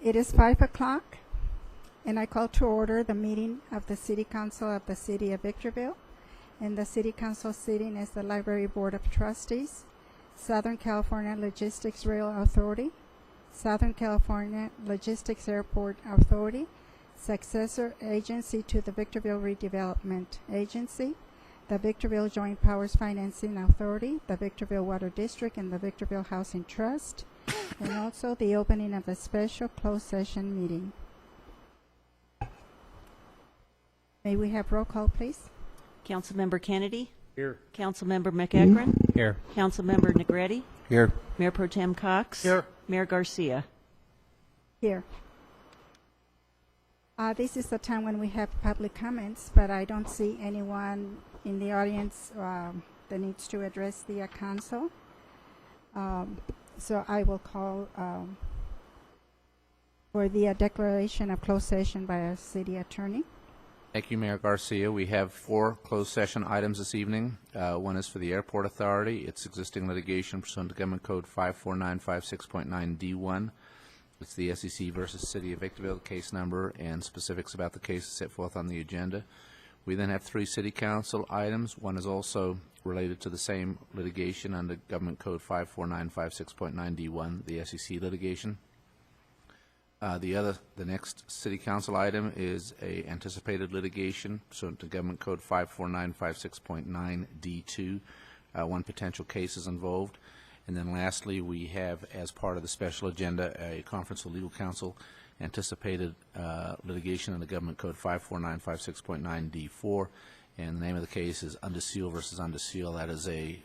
It is 5 o'clock, and I call to order the meeting of the City Council of the City of Victorville. And the City Council sitting is the Library Board of Trustees, Southern California Logistics Rail Authority, Southern California Logistics Airport Authority, successor agency to the Victorville Redevelopment Agency, the Victorville Joint Powers Financing Authority, the Victorville Water District, and the Victorville Housing Trust, and also the opening of the special closed session meeting. May we have roll call, please? Councilmember Kennedy? Here. Councilmember McEachron? Here. Councilmember Negretti? Here. Mayor Pro Tem Cox? Here. Mayor Garcia? Here. This is the time when we have public comments, but I don't see anyone in the audience that needs to address the council. So I will call for the declaration of closed session by our city attorney. Thank you, Mayor Garcia. We have 4 closed session items this evening. One is for the Airport Authority. It's existing litigation pursuant to Government Code 54956.9D1. It's the SEC versus City of Victorville case number, and specifics about the case set forth on the agenda. We then have 3 City Council items. One is also related to the same litigation under Government Code 54956.9D1, the SEC litigation. The next City Council item is a anticipated litigation pursuant to Government Code 54956.9D2. 1 potential case is involved. And then lastly, we have, as part of the special agenda, a conference with legal counsel, anticipated litigation under Government Code 54956.9D4. And the name of the case is Under Seal versus Under Seal. That is a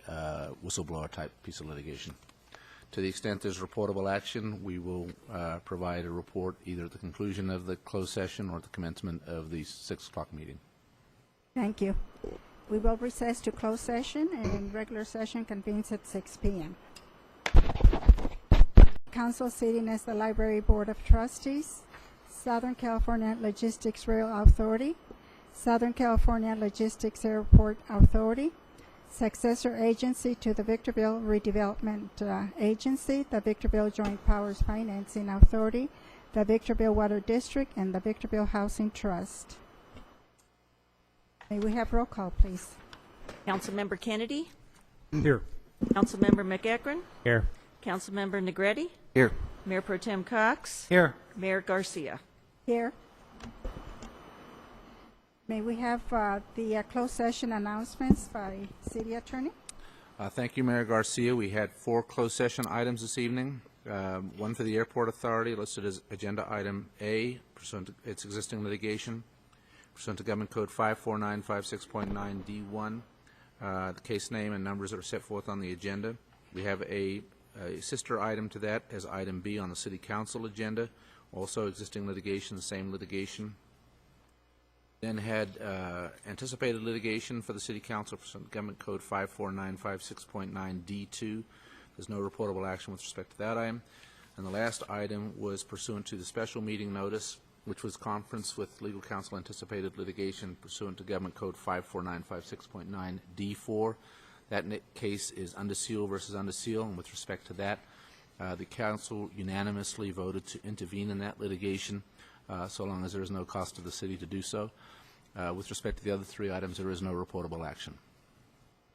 whistleblower type piece of litigation. To the extent there's reportable action, we will provide a report either at the conclusion of the closed session or at the commencement of the 6 o'clock meeting. Thank you. We will recess to closed session, and regular session convenes at 6 p.m. Council sitting as the Library Board of Trustees, Southern California Logistics Rail Authority, Southern California Logistics Airport Authority, successor agency to the Victorville Redevelopment Agency, the Victorville Joint Powers Financing Authority, the Victorville Water District, and the Victorville Housing Trust. May we have roll call, please? Councilmember Kennedy? Here. Councilmember McEachron? Here. Councilmember Negretti? Here. Mayor Pro Tem Cox? Here. Mayor Garcia? Here. May we have the closed session announcements by City Attorney? Thank you, Mayor Garcia. We had 4 closed session items this evening. One for the Airport Authority, listed as Agenda Item A, pursuant to its existing litigation, pursuant to Government Code 54956.9D1. The case name and numbers that are set forth on the agenda. We have a sister item to that as Item B on the City Council agenda, also existing litigation, the same litigation. Then had anticipated litigation for the City Council pursuant to Government Code 54956.9D2. There's no reportable action with respect to that item. And the last item was pursuant to the special meeting notice, which was conference with legal counsel anticipated litigation pursuant to Government Code 54956.9D4. That case is Under Seal versus Under Seal, and with respect to that, the council unanimously voted to intervene in that litigation, so long as there is no cost to the city to do so. With respect to the other 3 items, there is no reportable action.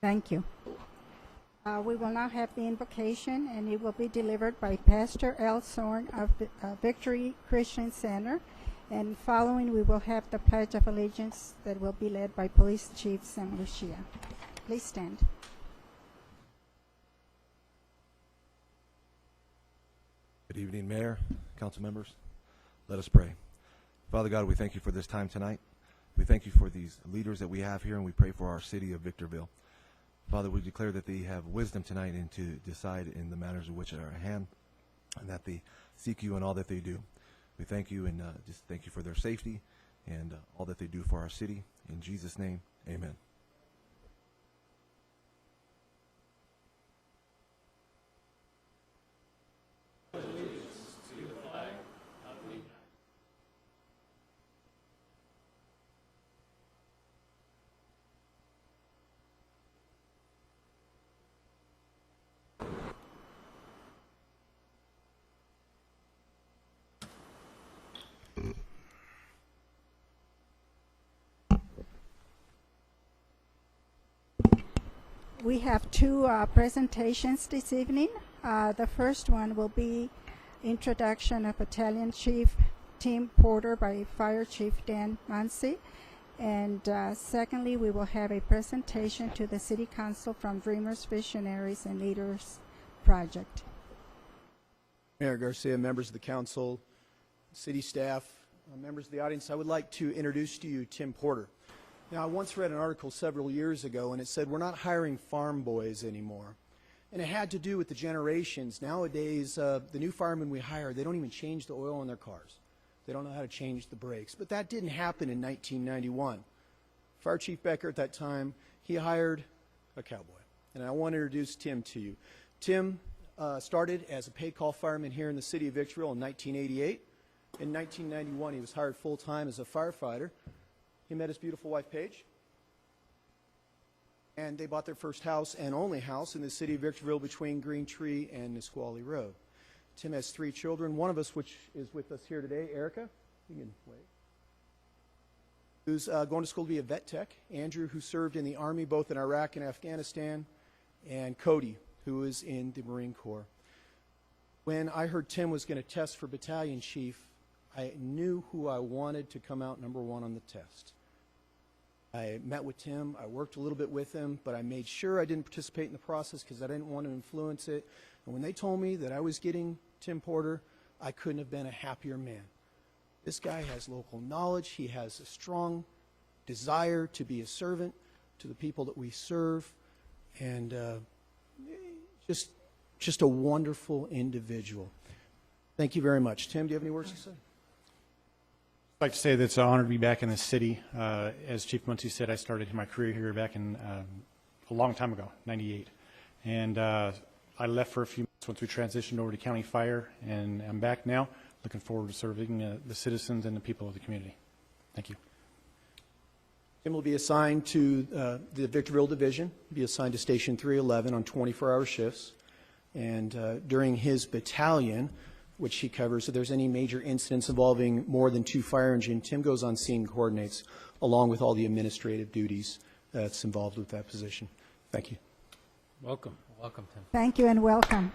Thank you. We will now have the invocation, and it will be delivered by Pastor L. Zorn of Victory Christian Center. And following, we will have the Pledge of Allegiance that will be led by Police Chief Sam Lucia. Please stand. Good evening, Mayor, council members. Let us pray. Father God, we thank you for this time tonight. We thank you for these leaders that we have here, and we pray for our city of Victorville. Father, we declare that they have wisdom tonight and to decide in the matters of which are at hand, and that they seek you in all that they do. We thank you, and just thank you for their safety and all that they do for our city. In Jesus' name, amen. We have two presentations this evening. The first one will be introduction of Battalion Chief Tim Porter by Fire Chief Dan Muncy. And secondly, we will have a presentation to the City Council from Dreamers, Visionaries, and Leaders Project. Mayor Garcia, members of the council, city staff, members of the audience, I would like to introduce to you Tim Porter. Now, I once read an article several years ago, and it said we're not hiring farm boys anymore. And it had to do with the generations. Nowadays, the new firemen we hire, they don't even change the oil in their cars. They don't know how to change the brakes. But that didn't happen in 1991. Fire Chief Becker at that time, he hired a cowboy. And I want to introduce Tim to you. Tim started as a paid-call fireman here in the city of Victorville in 1988. In 1991, he was hired full-time as a firefighter. He met his beautiful wife, Paige, and they bought their first house and only house in the city of Victorville between Green Tree and Nisqually Road. Tim has 3 children, one of us which is with us here today, Erica, you can wait, who's going to school to be a vet tech, Andrew, who served in the Army both in Iraq and Afghanistan, and Cody, who is in the Marine Corps. When I heard Tim was going to test for battalion chief, I knew who I wanted to come out number 1 on the test. I met with Tim, I worked a little bit with him, but I made sure I didn't participate in the process because I didn't want to influence it. And when they told me that I was getting Tim Porter, I couldn't have been a happier man. This guy has local knowledge, he has a strong desire to be a servant to the people that we serve, and just a wonderful individual. Thank you very much. Tim, do you have any words to say? I'd like to say that it's an honor to be back in the city. As Chief Muncy said, I started my career here back in a long time ago, '98. And I left for a few months once we transitioned over to County Fire, and I'm back now. Looking forward to serving the citizens and the people of the community. Thank you. Tim will be assigned to the Victorville Division, be assigned to Station 311 on 24-hour shifts. And during his battalion, which he covers, if there's any major incidents involving more than 2 fire engines, Tim goes on scene and coordinates, along with all the administrative duties that's involved with that position. Thank you. Welcome. Welcome, Tim. Thank you and welcome.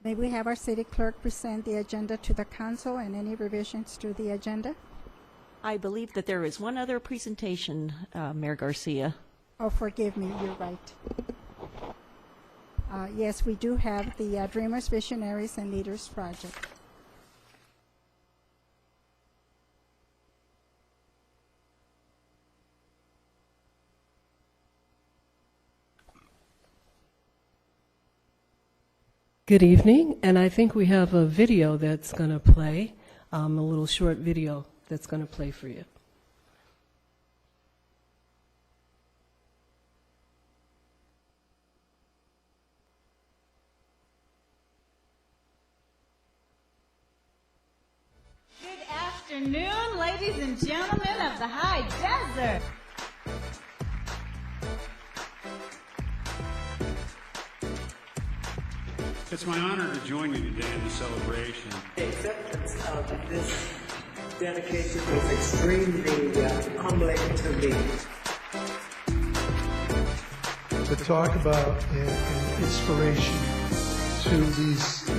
May we have our city clerk present the agenda to the council and any revisions to the agenda? I believe that there is one other presentation, Mayor Garcia. Oh, forgive me, you're right. Yes, we do have the Dreamers, Visionaries, and Leaders Project. Good evening, and I think we have a video that's going to play, a little short video that's going to play for you. Good afternoon, ladies and gentlemen of the High Desert. It's my honor to join you today in the celebration. The acceptance of this dedication was extremely humbling to me. To talk about an inspiration to these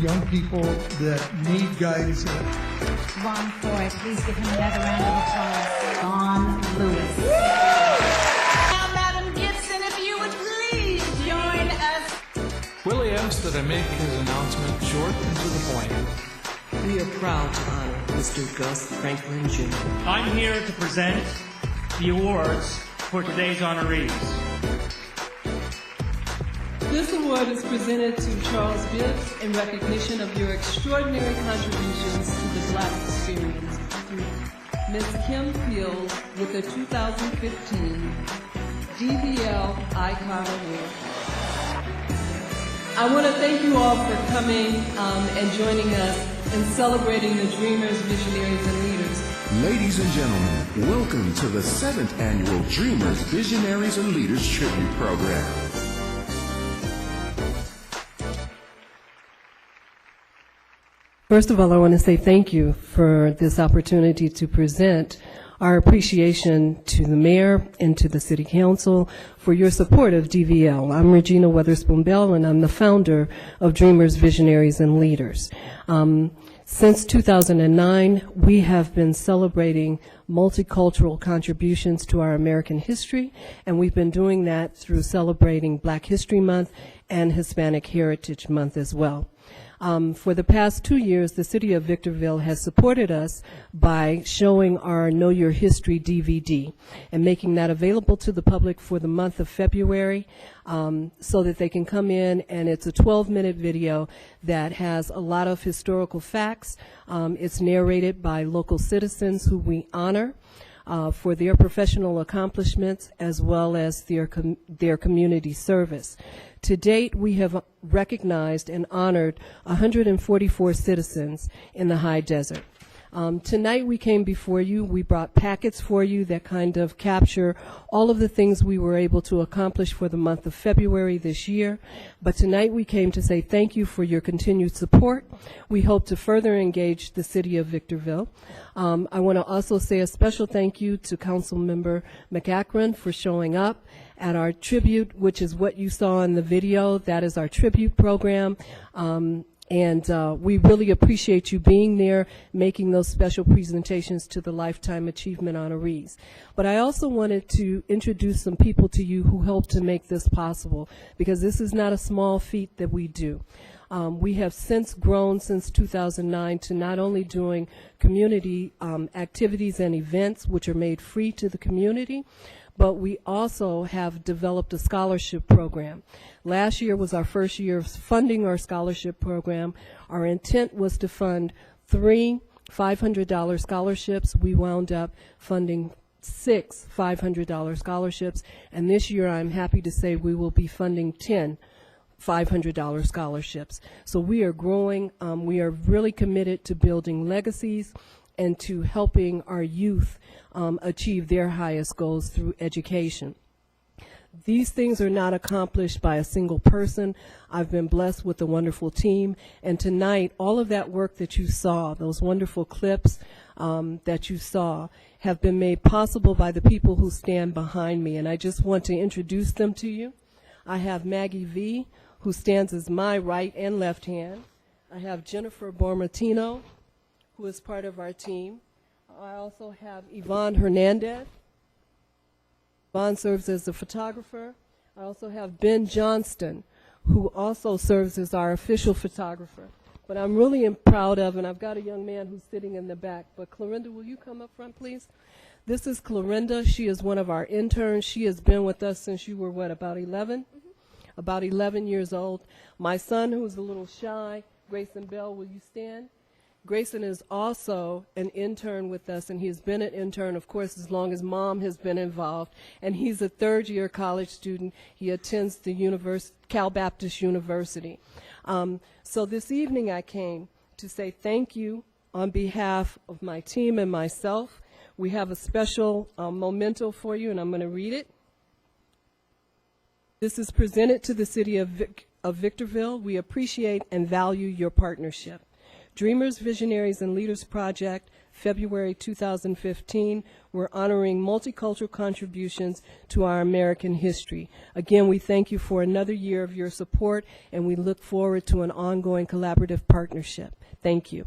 young people that need guidance. Ron Foy, please give him another round of applause. Don Lewis. Now, Madam Gibson, if you would please join us. Willie asks that I make his announcement short and to the point. We are proud to honor Mr. Gus Franklin Jr. I'm here to present the awards for today's honorees. This award is presented to Charles Bibbs in recognition of your extraordinary contributions to the Black experience. Ms. Kim Fields with the 2015 DBL Icon Award. I want to thank you all for coming and joining us in celebrating the Dreamers, Visionaries, and Leaders. Ladies and gentlemen, welcome to the 7th Annual Dreamers, Visionaries, and Leaders Tribute Program. First of all, I want to say thank you for this opportunity to present our appreciation to the mayor and to the city council for your support of DVL. I'm Regina Weatherspoon Bell, and I'm the founder of Dreamers, Visionaries, and Leaders. Since 2009, we have been celebrating multicultural contributions to our American history, and we've been doing that through celebrating Black History Month and Hispanic Heritage Month as well. For the past 2 years, the City of Victorville has supported us by showing our Know Your History DVD and making that available to the public for the month of February so that they can come in, and it's a 12-minute video that has a lot of historical facts. It's narrated by local citizens who we honor for their professional accomplishments as well as their community service. To date, we have recognized and honored 144 citizens in the high desert. Tonight we came before you. We brought packets for you that kind of capture all of the things we were able to accomplish for the month of February this year. But tonight we came to say thank you for your continued support. We hope to further engage the City of Victorville. I want to also say a special thank you to Councilmember McAkron for showing up at our tribute, which is what you saw in the video. That is our tribute program. And we really appreciate you being there, making those special presentations to the Lifetime Achievement honorees. But I also wanted to introduce some people to you who helped to make this possible, because this is not a small feat that we do. We have since grown since 2009 to not only doing community activities and events which are made free to the community, but we also have developed a scholarship program. Last year was our first year of funding our scholarship program. Our intent was to fund 3 $500 scholarships. We wound up funding 6 $500 scholarships, and this year I'm happy to say we will be funding 10 $500 scholarships. So we are growing. We are really committed to building legacies and to helping our youth achieve their highest goals through education. These things are not accomplished by a single person. I've been blessed with a wonderful team, and tonight all of that work that you saw, those wonderful clips that you saw, have been made possible by the people who stand behind me, and I just want to introduce them to you. I have Maggie V, who stands as my right and left hand. I have Jennifer Bormatino, who is part of our team. I also have Yvonne Hernandez. Yvonne serves as the photographer. I also have Ben Johnston, who also serves as our official photographer. But I'm really proud of, and I've got a young man who's sitting in the back, but Clorinda, will you come up front, please? This is Clorinda. She is one of our interns. She has been with us since you were, what, about 11? Mm-hmm. About 11 years old. My son, who's a little shy, Grayson Bell, will you stand? Grayson is also an intern with us, and he has been an intern, of course, as long as Mom has been involved. And he's a third-year college student. He attends the Cal Baptist University. So this evening I came to say thank you on behalf of my team and myself. We have a special memento for you, and I'm going to read it. This is presented to the City of Victorville. We appreciate and value your partnership. Dreamers, Visionaries, and Leaders Project, February 2015. We're honoring multicultural contributions to our American history. Again, we thank you for another year of your support, and we look forward to an ongoing collaborative partnership. Thank you.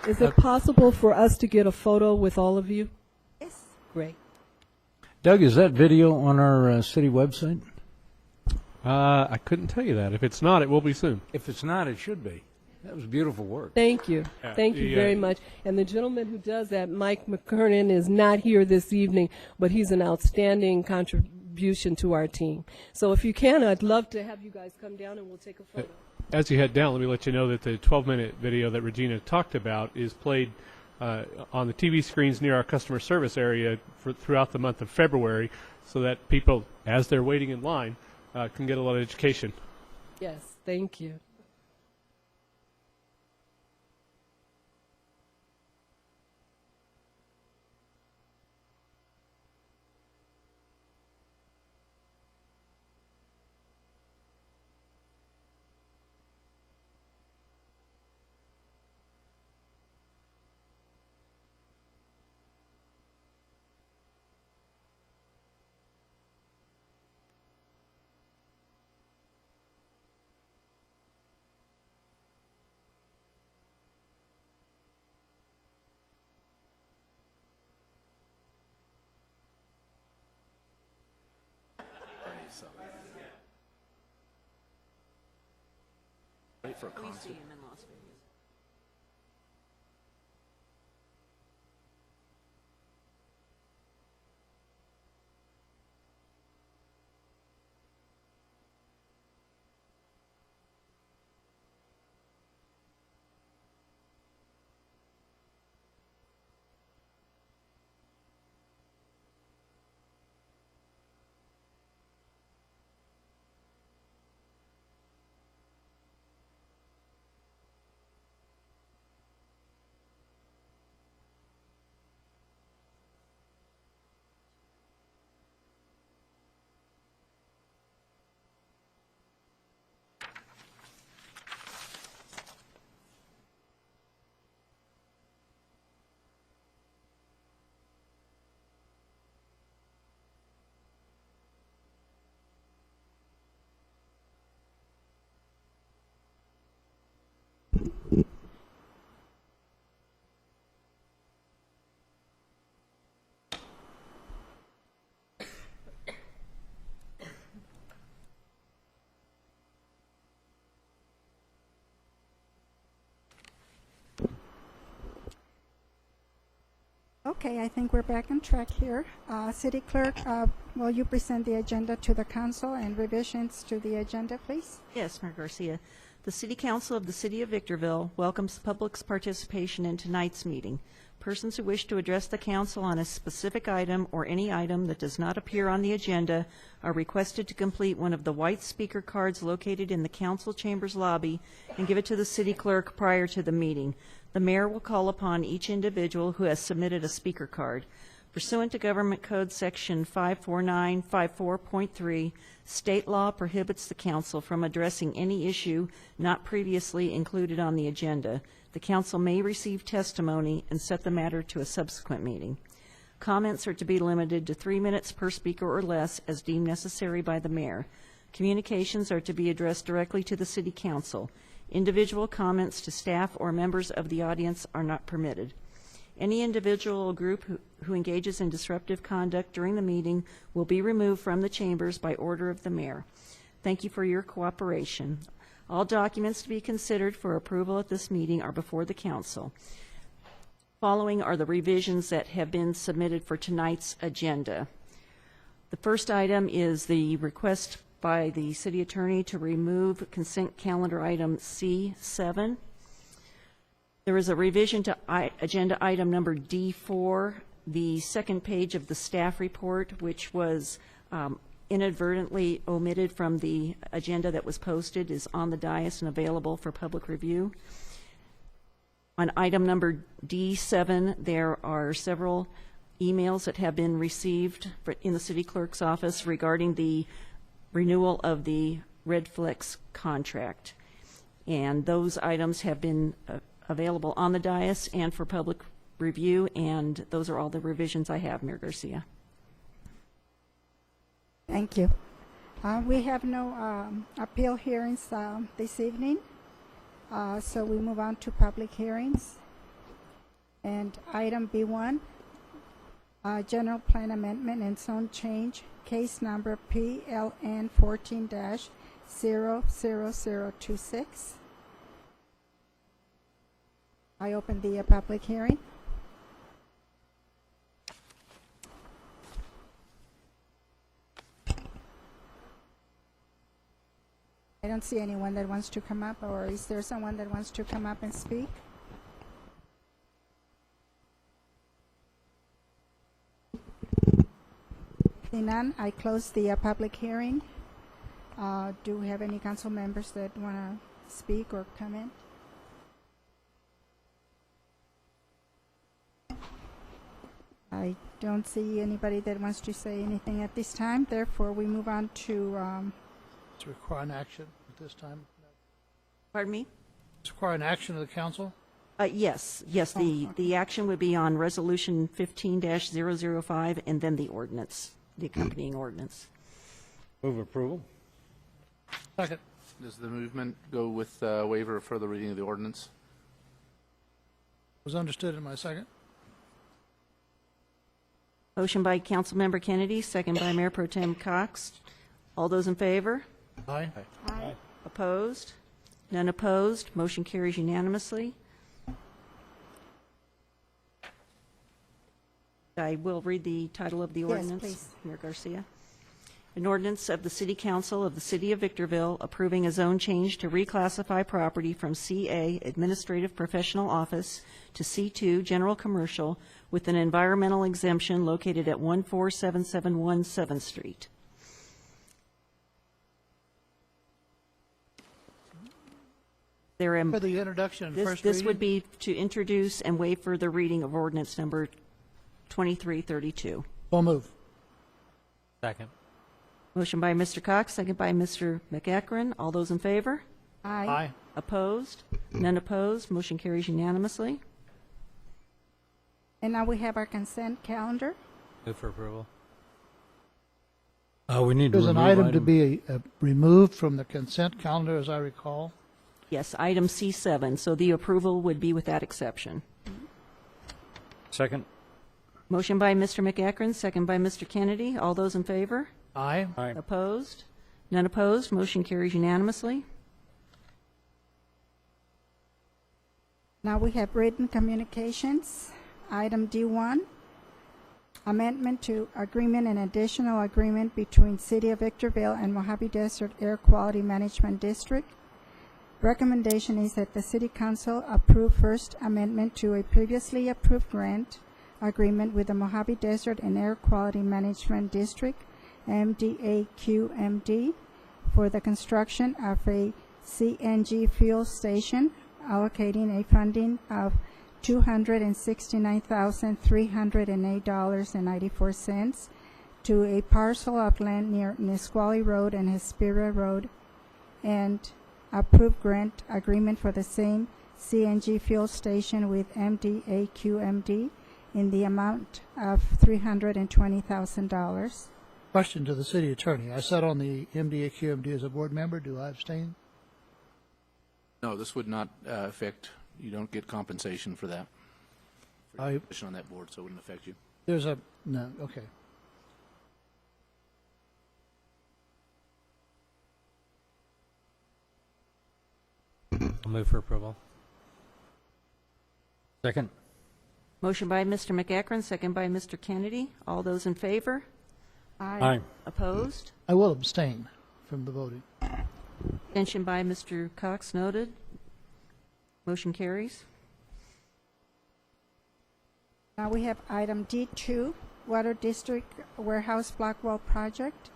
Is it possible for us to get a photo with all of you? Yes. Great. Doug, is that video on our city website? I couldn't tell you that. If it's not, it will be soon. If it's not, it should be. That was beautiful work. Thank you. Thank you very much. And the gentleman who does that, Mike McKernan, is not here this evening, but he's an outstanding contribution to our team. So if you can, I'd love to have you guys come down and we'll take a photo. As you head down, let me let you know that the 12-minute video that Regina talked about is played on the TV screens near our customer service area throughout the month of February, so that people, as they're waiting in line, can get a lot of education. Yes, thank you. for a concert. Okay, I think we're back on track here. City Clerk, will you present the agenda to the council and revisions to the agenda, please? Yes, Mayor Garcia. The City Council of the City of Victorville welcomes the public's participation in tonight's meeting. Persons who wish to address the council on a specific item or any item that does not appear on the agenda are requested to complete one of the white speaker cards located in the council chambers lobby and give it to the city clerk prior to the meeting. The mayor will call upon each individual who has submitted a speaker card. Pursuant to Government Code Section 54954.3, state law prohibits the council from addressing any issue not previously included on the agenda. The council may receive testimony and set the matter to a subsequent meeting. Comments are to be limited to 3 minutes per speaker or less as deemed necessary by the mayor. Communications are to be addressed directly to the city council. Individual comments to staff or members of the audience are not permitted. Any individual or group who engages in disruptive conduct during the meeting will be removed from the chambers by order of the mayor. Thank you for your cooperation. All documents to be considered for approval at this meeting are before the council. Following are the revisions that have been submitted for tonight's agenda. The first item is the request by the city attorney to remove consent calendar item C7. There is a revision to agenda item number D4, the second page of the staff report, which was inadvertently omitted from the agenda that was posted, is on the dais and available for public review. On item number D7, there are several emails that have been received in the city clerk's office regarding the renewal of the Redflex contract. And those items have been available on the dais and for public review, and those are all the revisions I have, Mayor Garcia. Thank you. We have no appeal hearings this evening, so we move on to public hearings. And item B1, general plan amendment and zone change, case number PLN 14-00026. I open the public hearing. I don't see anyone that wants to come up, or is there someone that wants to come up and speak? Seeing none, I close the public hearing. Do we have any council members that want to speak or comment? I don't see anybody that wants to say anything at this time. Therefore, we move on to To require an action at this time? Pardon me? To require an action of the council? Yes, the action would be on resolution 15-005 and then the ordinance, the accompanying ordinance. Move approval. Second. Does the movement go with waiver of further reading of the ordinance? Was understood in my second. Motion by Councilmember Kennedy, second by Mayor Pro Tem Cox. All those in favor? Aye. Aye. Opposed? None opposed. Motion carries unanimously. I will read the title of the Yes, ordinance. please. Mayor Garcia. An ordinance of the City Council of the City of Victorville approving a zone change to reclassify property from CA Administrative Professional Office to C2 General Commercial with an environmental exemption located at 14771 7th Street. For the introduction and first This reading? would be to introduce and waive further reading of ordinance number 2332. So move. Second. Motion by Mr. Cox, second by Mr. McEachran. All those in favor? Aye. Opposed? None opposed. Motion carries unanimously. And now we have our consent calendar. Move for approval. We need to There's an remove item to be removed from the consent calendar, as I recall. Yes, item C7, so the approval would be with that exception. Second. Motion by Mr. McEachran, second by Mr. Kennedy. All those in favor? Aye. Aye. Opposed? None opposed. Motion carries unanimously. Now we have written communications. Item D1, amendment to agreement and additional agreement between City of Victorville and Mojave Desert Air Quality Management District. Recommendation is that the City Council approve first amendment to a previously approved grant agreement with the Mojave Desert and Air Quality Management District, MDAQMD, for the construction of a CNG fuel station, allocating a funding of $269,308.94 to a parcel of land near Nisqually Road and Hesperia Road, and approved grant agreement for the same CNG fuel station with MDAQMD in the amount of $320,000. Question to the city attorney. I sat on the MDAQMD as a board member. Do I abstain? No, this would not affect, you don't get compensation for that. For your position on that board, so it wouldn't affect you. No, okay. I'll move for approval. Second. Motion by Mr. McEachran, second by Mr. Kennedy. All those in favor? Aye. Opposed? I will abstain from the voting. Abstention by Mr. Cox noted. Motion carries. Now we have item D2, Water District Warehouse Blackwell Project.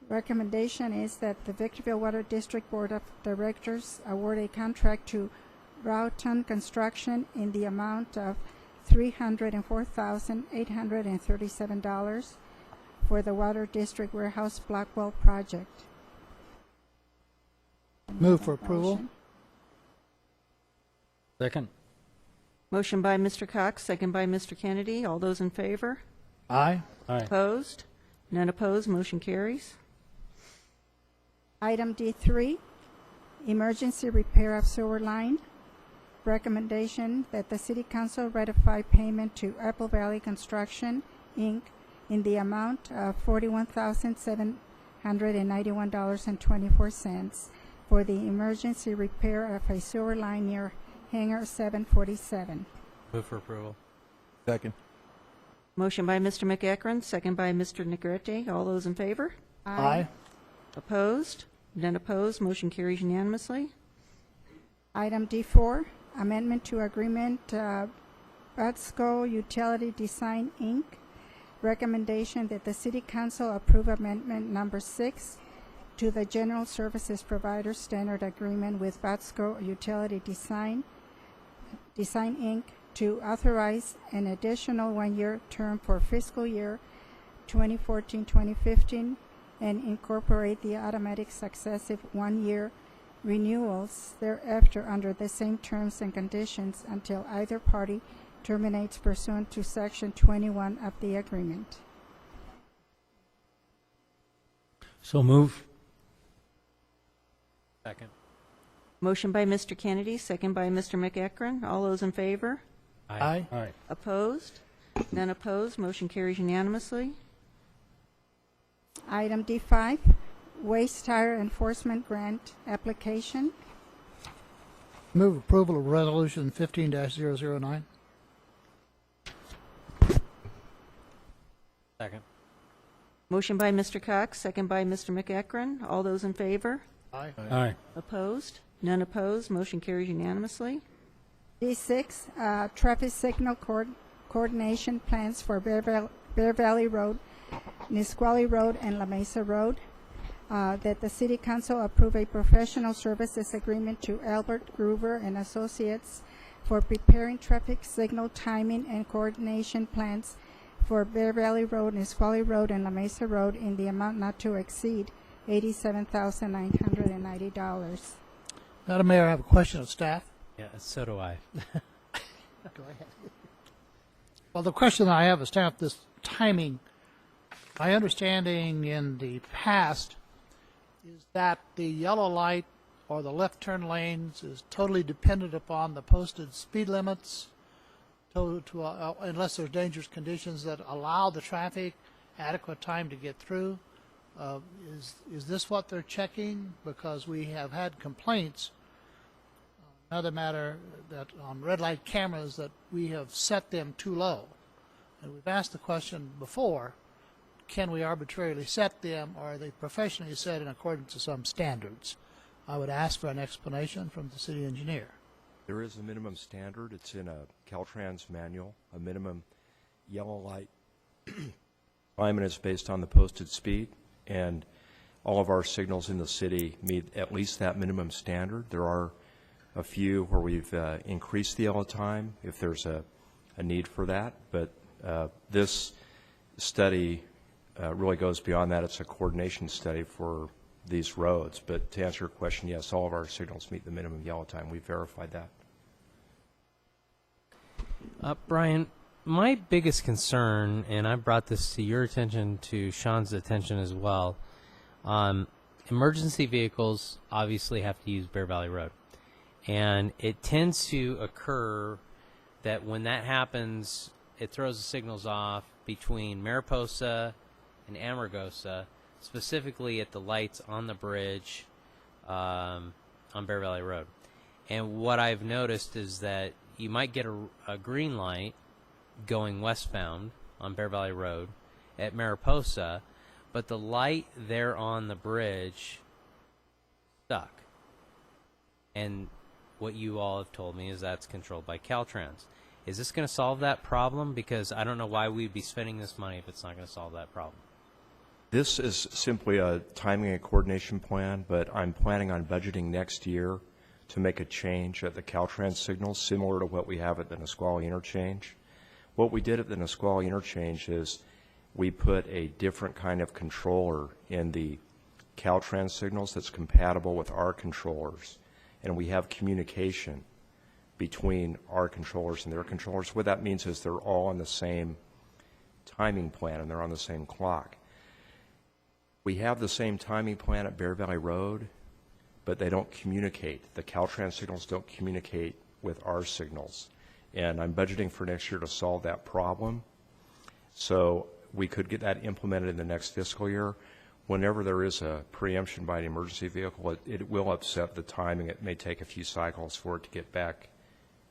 Recommendation is that the Victorville Water District Board of Directors award a contract to Broughton Construction in the amount of $304,837 for the Water District Warehouse Blackwell Project. Move for approval. Motion. Second. Motion by Mr. Cox, second by Mr. Kennedy. All those in favor? Aye. Aye. Opposed? None opposed. Motion carries. Item D3, emergency repair of sewer line. Recommendation that the City Council ratify payment to Apple Valley Construction, Inc. in the amount of $41,791.24 for the emergency repair of a sewer line near Hangar 747. Move for approval. Second. Motion by Mr. McEachran, second by Mr. Negrete. All those in favor? Aye. Opposed? None opposed. Motion carries unanimously. Item D4, amendment to agreement Butsco Utility Design, Inc. Recommendation that the City Council approve amendment number 6 to the General Services Provider Standard Agreement with Butsco Utility Design, Inc. to authorize an additional one-year term for fiscal year 2014-2015 and incorporate the automatic successive one-year renewals thereafter under the same terms and conditions until either party terminates pursuant to Section 21 of the agreement. So move. Second. Motion by Mr. Kennedy, second by Mr. McEachran. All those in favor? Aye. Aye. Opposed? None opposed. Motion carries unanimously. Item D5, waste tire enforcement grant application. Move approval of Resolution 15-009. Second. Motion by Mr. Cox, second by Mr. McEachran. All those in favor? Aye. Aye. Opposed? None opposed. Motion carries unanimously. D6, traffic signal coordination plans for Bear Valley Road, Nisqually Road, and La Mesa Road. That the City Council approve a professional services agreement to Albert Groover and Associates for preparing traffic signal timing and coordination plans for Bear Valley Road, Nisqually Road, and La Mesa Road in the amount not to exceed $87,990. Madam Mayor, I have a question of staff. Yeah, so do I. Go ahead. Well, the question I have of staff, this timing, my understanding in the past is that the yellow light or the left turn lanes is totally dependent upon the posted speed limits unless there's dangerous conditions that allow the traffic adequate time to get through. Is this what they're checking? Because we have had complaints. Another matter that on red light cameras that we have set them too low. And we've asked the question before, can we arbitrarily set them, or are they professionally set in accordance to some standards? I would ask for an explanation from the city engineer. There is a minimum standard. It's in a Caltrans manual. A minimum yellow light alignment is based on the posted speed, and all of our signals in the city meet at least that minimum standard. There are a few where we've increased the yellow time if there's a need for that, but this study really goes beyond that. It's a coordination study for these roads. But to answer your question, yes, all of our signals meet the minimum yellow time. We've verified that. Brian, my biggest concern, and I brought this to your attention, to Sean's attention as well, emergency vehicles obviously have to use Bear Valley Road. And it tends to occur that when that happens, it throws the signals off between Mariposa and Amargosa, specifically at the lights on the bridge on Bear Valley Road. And what I've noticed is that you might get a green light going westbound on Bear Valley Road at Mariposa, but the light there on the bridge stuck. And what you all have told me is that's controlled by Caltrans. Is this going to solve that problem? Because I don't know why we'd be spending this money if it's not going to solve that problem. This is simply a timing and coordination plan, but I'm planning on budgeting next year to make a change at the Caltrans signals similar to what we have at the Nisqually interchange. What we did at the Nisqually interchange is we put a different kind of controller in the Caltrans signals that's compatible with our controllers, and we have communication between our controllers and their controllers. What that means is they're all on the same timing plan and they're on the same clock. We have the same timing plan at Bear Valley Road, but they don't communicate. The Caltrans signals don't communicate with our signals. And I'm budgeting for next year to solve that problem. So we could get that implemented in the next fiscal year. Whenever there is a preemption by an emergency vehicle, it will upset the timing. It may take a few cycles for it to get back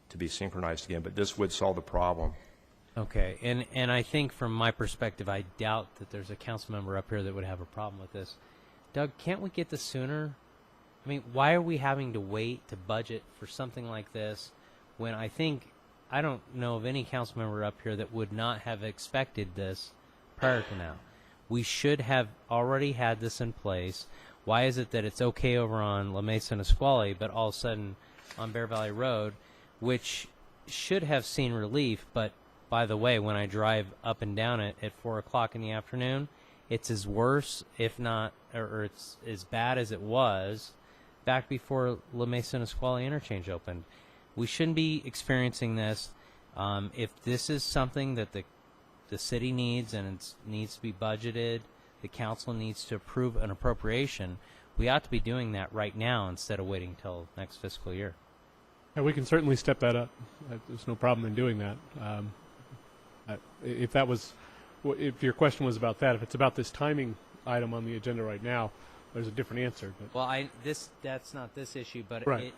to be synchronized again, but this would solve the problem. Okay, and I think from my perspective, I doubt that there's a council member up here that would have a problem with this. Doug, can't we get this sooner? I mean, why are we having to wait to budget for something like this when I don't know of any council member up here that would not have expected this prior to now. We should have already had this in place. Why is it that it's okay over on La Mesa and Nisqually, but all of a sudden on Bear Valley Road, which should have seen relief, but by the way, when I drive up and down it at 4 o'clock in the afternoon, it's as worse, if not, or it's as bad as it was back before La Mesa and Nisqually interchange opened. We shouldn't be experiencing this. If this is something that the city needs and it needs to be budgeted, the council needs to approve an appropriation, we ought to be doing that right now instead of waiting until next fiscal year. Yeah, we can certainly step that up. There's no problem in doing that. If your question was about that, if it's about this timing item on the agenda right now, there's a different answer. But well, that's not this issue, but right.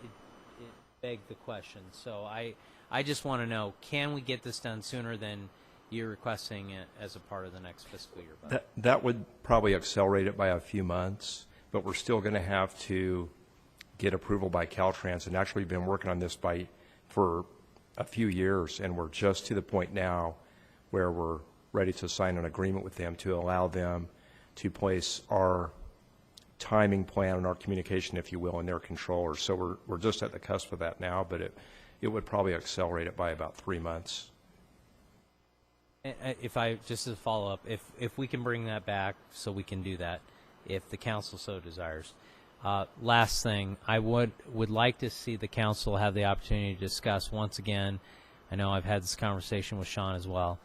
beg the question. So I just want to know, can we get this done sooner than you're requesting it as a part of the next fiscal year budget? That would probably accelerate it by a few months, but we're still going to have to get approval by Caltrans. And actually, we've been working on this for a few years, and we're just to the point now where we're ready to sign an agreement with them to allow them to place our timing plan and our communication, if you will, in their controllers. So we're just at the cusp of that now, but it would probably accelerate it by about 3 months. If I, just as a follow-up, if we can bring that back so we can do that, if the council so desires. Last thing, I would like to see the council have the opportunity to discuss once again. I know I've had this conversation with Sean as well.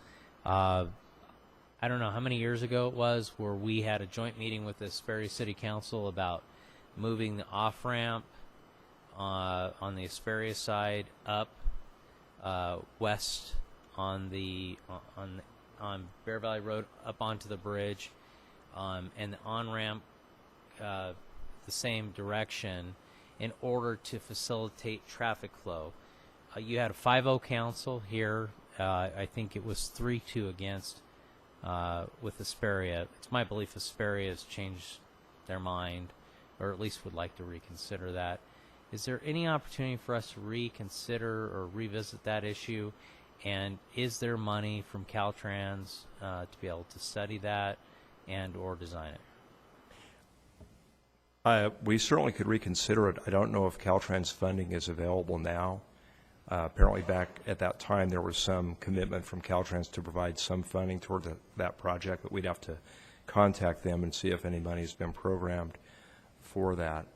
I don't know how many years ago it was where we had a joint meeting with the Hesperia City Council about moving the off-ramp on the Hesperia side up west on Bear Valley Road up onto the bridge, and the on-ramp the same direction in order to facilitate traffic flow. You had a 5-0 council here. I think it was 3-2 against with Hesperia. It's my belief Hesperia has changed their mind, or at least would like to reconsider that. Is there any opportunity for us to reconsider or revisit that issue? And is there money from Caltrans to be able to study that and or design it? We certainly could reconsider it. I don't know if Caltrans funding is available now. Apparently back at that time there was some commitment from Caltrans to provide some funding toward that project, but we'd have to contact them and see if any money has been programmed for that.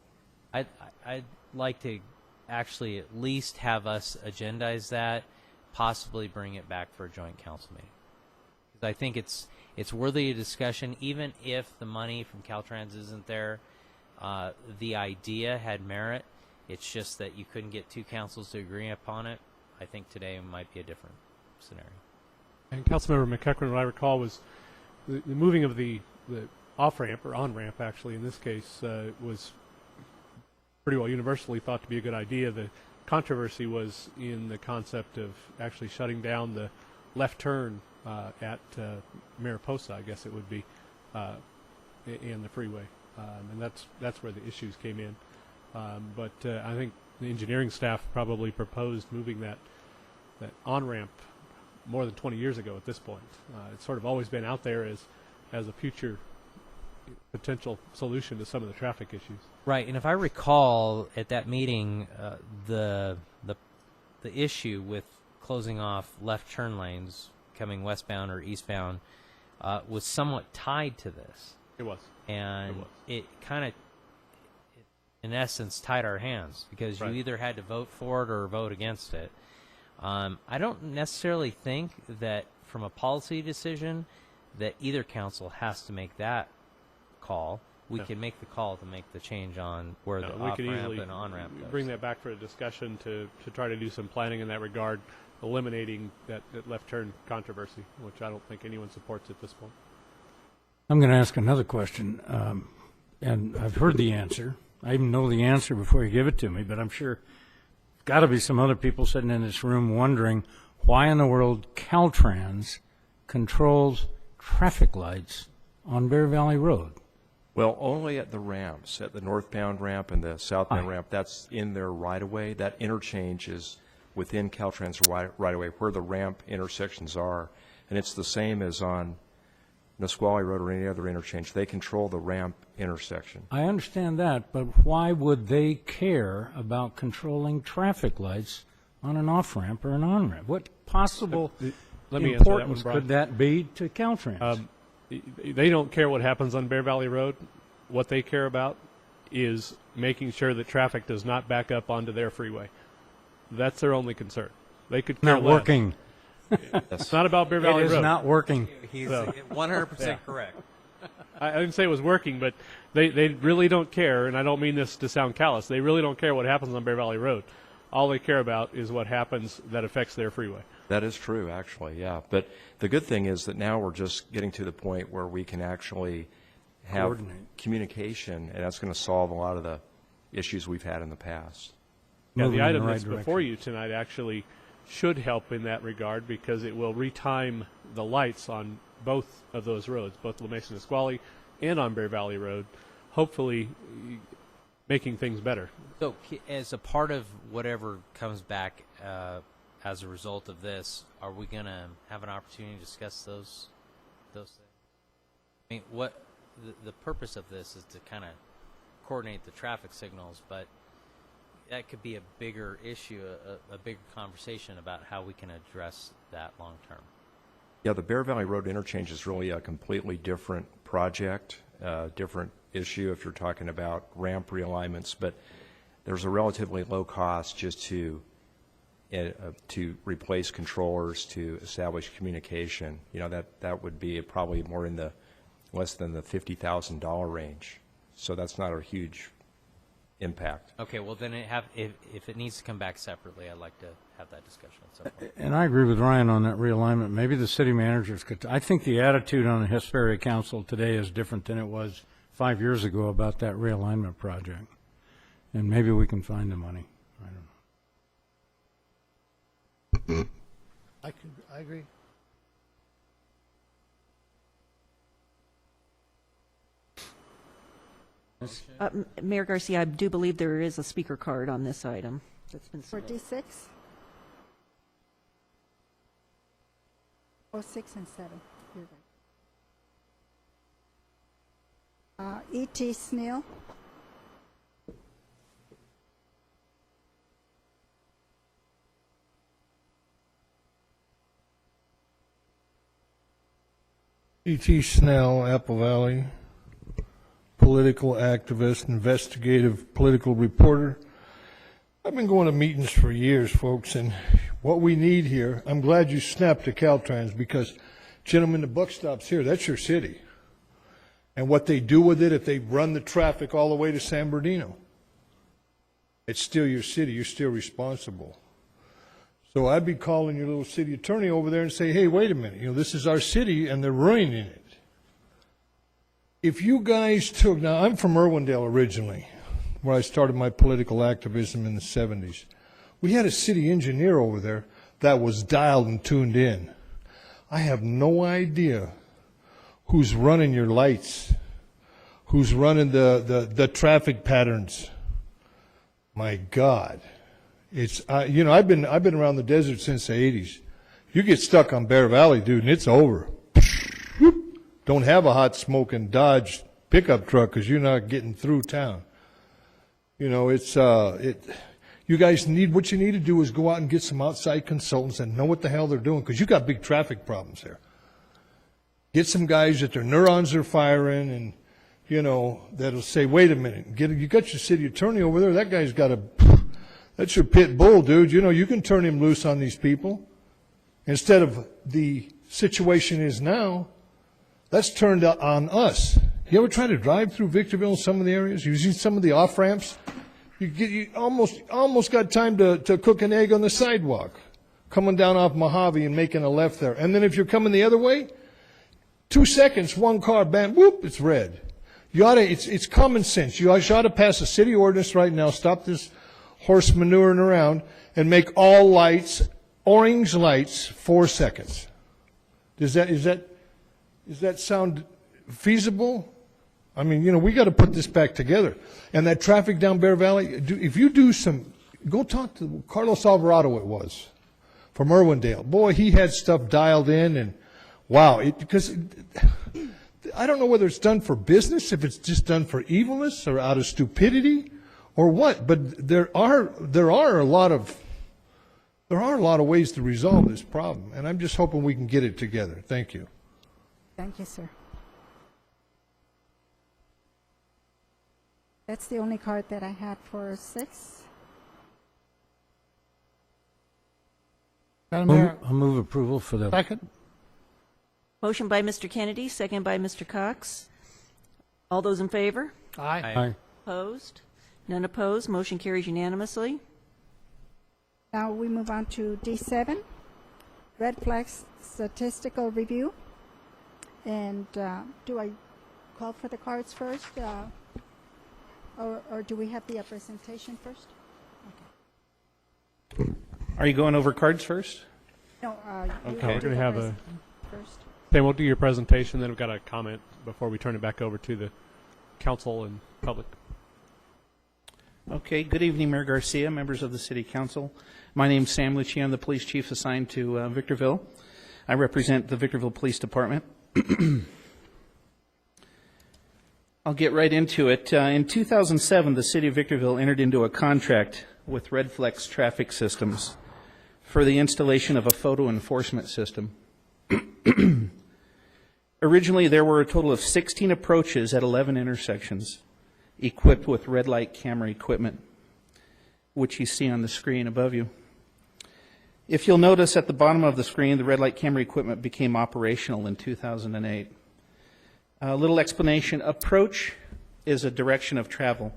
I'd like to actually at least have us agendize that, possibly bring it back for a joint council meeting. Because I think it's worthy of discussion, even if the money from Caltrans isn't there. The idea had merit. It's just that you couldn't get two councils to agree upon it. I think today might be a different scenario. And Councilmember McEachran, what I recall was the moving of the off-ramp, or on-ramp actually in this case, was pretty well universally thought to be a good idea. The controversy was in the concept of actually shutting down the left turn at Mariposa, I guess it would be, in the freeway. And that's where the issues came in. But I think the engineering staff probably proposed moving that on-ramp more than 20 years ago at this point. It's sort of always been out there as a future potential solution to some of the traffic issues. Right, and if I recall at that meeting, the issue with closing off left turn lanes coming westbound or eastbound was somewhat tied to this. It was. And it kind of, in essence, tied our hands because you either had to vote for it or vote against it. I don't necessarily think that from a policy decision that either council has to make that call. We can make the call to make the change on where the off-ramp and on-ramp goes. Bring that back for a discussion to try to do some planning in that regard, eliminating that left turn controversy, which I don't think anyone supports at this point. I'm going to ask another question, and I've heard the answer. I even know the answer before you give it to me, but I'm sure there's got to be some other people sitting in this room wondering why in the world Caltrans controls traffic lights on Bear Valley Road. Well, only at the ramps, at the northbound ramp and the southbound ramp. That's in their right-of-way. That interchange is within Caltrans right-of-way where the ramp intersections are. And it's the same as on Nisqually Road or any other interchange. They control the ramp intersection. I understand that, but why would they care about controlling traffic lights on an off-ramp or an on-ramp? What possible importance could that be to Caltrans? They don't care what happens on Bear Valley Road. What they care about is making sure that traffic does not back up onto their freeway. That's their only concern. They could care not less. Working. It's not about Bear Valley Road. It is not working. He's 100% correct. I didn't say it was working, but they really don't care, and I don't mean this to sound callous. They really don't care what happens on Bear Valley Road. All they care about is what happens that affects their freeway. That is true, actually, yeah. But the good thing is that now we're just getting to the point where we can actually have communication, and that's going to solve a lot of the issues we've had in the past. Yeah, moving the in item the right that's direction. before you tonight actually should help in that regard because it will retime the lights on both of those roads, both La Mesa Nisqually and on Bear Valley Road, hopefully making things better. So, as a part of whatever comes back as a result of this, are we going to have an opportunity to discuss those things? I mean, what the purpose of this is to kind of coordinate the traffic signals, but that could be a bigger issue, a bigger conversation about how we can address that long term. Yeah, the Bear Valley Road interchange is really a completely different project, different issue if you're talking about ramp realignments, but there's a relatively low cost just to replace controllers, to establish communication. You know, that would be probably more in the less than the $50,000 range. So that's not a huge impact. Okay, well then if it needs to come back separately, I'd like to have that discussion at some point. And I agree with Ryan on that realignment. Maybe the city managers could, I think the attitude on the Hesperia Council today is different than it was 5 years ago about that realignment project. And maybe we can find the money. I don't know. I agree. Mayor Garcia, I do believe there is a speaker card on this item that's been For submitted. D6? 06 and 7. You're right. E.T. Snell. E.T. Snell, Apple Valley, political activist, investigative political reporter. I've been going to meetings for years, folks, and what we need here, I'm glad you snapped to Caltrans because, gentlemen, the buck stops here. That's your city. And what they do with it, if they run the traffic all the way to San Bernardino, it's still your city. You're still responsible. So I'd be calling your little city attorney over there and say, hey, wait a minute, this is our city and they're ruining it. If you guys took, now I'm from Irwindale originally, where I started my political activism in the 70s. We had a city engineer over there that was dialed and tuned in. I have no idea who's running your lights, who's running the traffic patterns. My God. It's I've been around the desert since the 80s. You get stuck on Bear Valley, dude, and it's over. Don't have a hot smoking Dodge pickup truck because you're not getting through town. You guys what you need to do is go out and get some outside consultants that know what the hell they're doing because you got big traffic problems there. Get some guys that their neurons are firing and, that'll say, wait a minute, you got your city attorney over there. That guy's got that's your pit bull, dude. You can turn him loose on these people. Instead of the situation is now, that's turned on us. You ever try to drive through Victorville in some of the areas? Using some of the off-ramps? You almost got time to cook an egg on the sidewalk, coming down off Mojave and making a left there. And then if you're coming the other way, 2 seconds, one car, bam, whoop, it's red. It's common sense. You ought to pass a city ordinance right now, stop this horse manuring around, and make all lights, orange lights, 4 seconds. Does that sound feasible? I mean, we got to put this back together. And that traffic down Bear Valley, if you go talk to Carlos Alvarado, it was, from Irwindale. Boy, he had stuff dialed in, and wow, because I don't know whether it's done for business, if it's just done for evilness or out of stupidity or what, but there are a lot of ways to resolve this problem, and I'm just hoping we can get it together. Thank you. Thank you, sir. That's the only card that I had for 6. Madam Mayor, I'll move approval for the second. Motion by Mr. Kennedy, second by Mr. Cox. All those in favor? Aye. Aye. Opposed? None opposed. Motion carries unanimously. Now we move on to D7, red flags statistical review. And do I call for the cards first? Or do we have the presentation first? Okay. Are you going over cards first? No, you Okay, we're do going to the have pres- a. first. Then we'll do your presentation. Then we've got a comment before we turn it back over to the council and public. Okay, good evening, Mayor Garcia, members of the City Council. My name's Sam Lucci. I'm the police chief assigned to Victorville. I represent the Victorville Police Department. I'll get right into it. In 2007, the City of Victorville entered into a contract with Redflex Traffic Systems for the installation of a photo enforcement system. Originally, there were a total of 16 approaches at 11 intersections equipped with red light camera equipment, which you see on the screen above you. If you'll notice at the bottom of the screen, the red light camera equipment became operational in 2008. A little explanation. Approach is a direction of travel.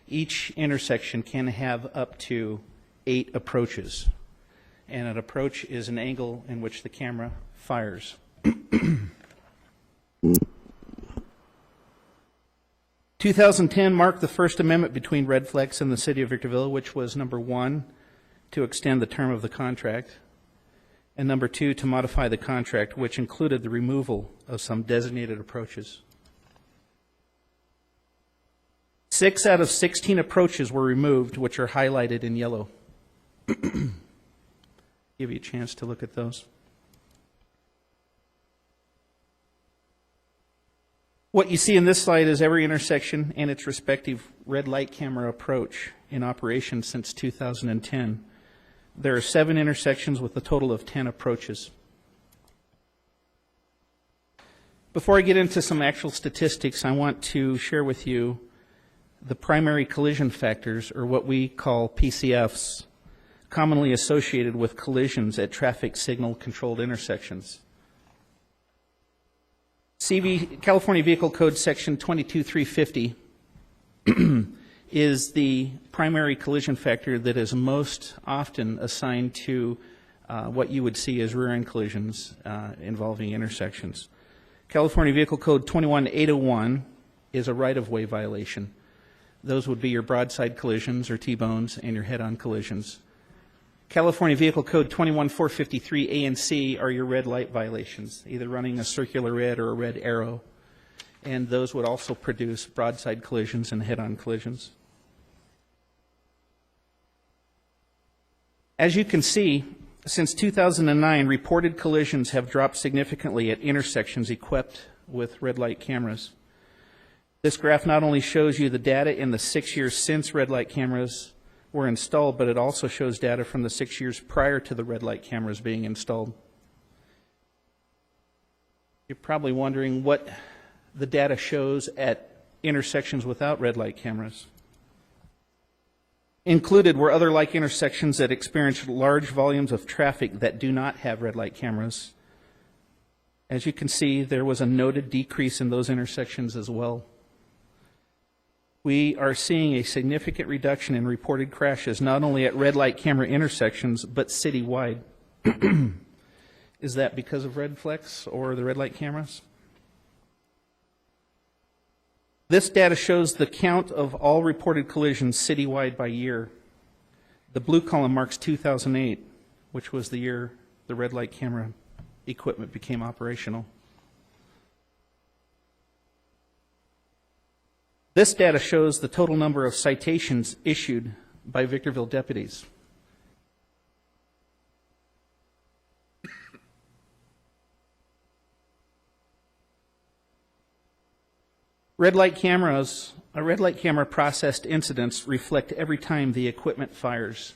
Each intersection can have up to 8 approaches, and an approach is an angle in which the camera fires. 2010 marked the first amendment between Redflex and the City of Victorville, which was number 1, to extend the term of the contract, and number 2, to modify the contract, which included the removal of some designated approaches. 6 out of 16 approaches were removed, which are highlighted in yellow. Give you a chance to look at those. What you see in this slide is every intersection and its respective red light camera approach in operation since 2010. There are 7 intersections with a total of 10 approaches. Before I get into some actual statistics, I want to share with you the primary collision factors, or what we call PCFs, commonly associated with collisions at traffic signal controlled intersections. California Vehicle Code Section 22350 is the primary collision factor that is most often assigned to what you would see as rear-end collisions involving intersections. California Vehicle Code 21801 is a right-of-way violation. Those would be your broadside collisions or T-bones and your head-on collisions. California Vehicle Code 21453 A and C are your red light violations, either running a circular red or a red arrow, and those would also produce broadside collisions and head-on collisions. As you can see, since 2009, reported collisions have dropped significantly at intersections equipped with red light cameras. This graph not only shows you the data in the 6 years since red light cameras were installed, but it also shows data from the 6 years prior to the red light cameras being installed. You're probably wondering what the data shows at intersections without red light cameras. Included were other like intersections that experienced large volumes of traffic that do not have red light cameras. As you can see, there was a noted decrease in those intersections as well. We are seeing a significant reduction in reported crashes, not only at red light camera intersections, but citywide. Is that because of Redflex or the red light cameras? This data shows the count of all reported collisions citywide by year. The blue column marks 2008, which was the year the red light camera equipment became operational. This data shows the total number of citations issued by Victorville deputies. Red light camera processed incidents reflect every time the equipment fires,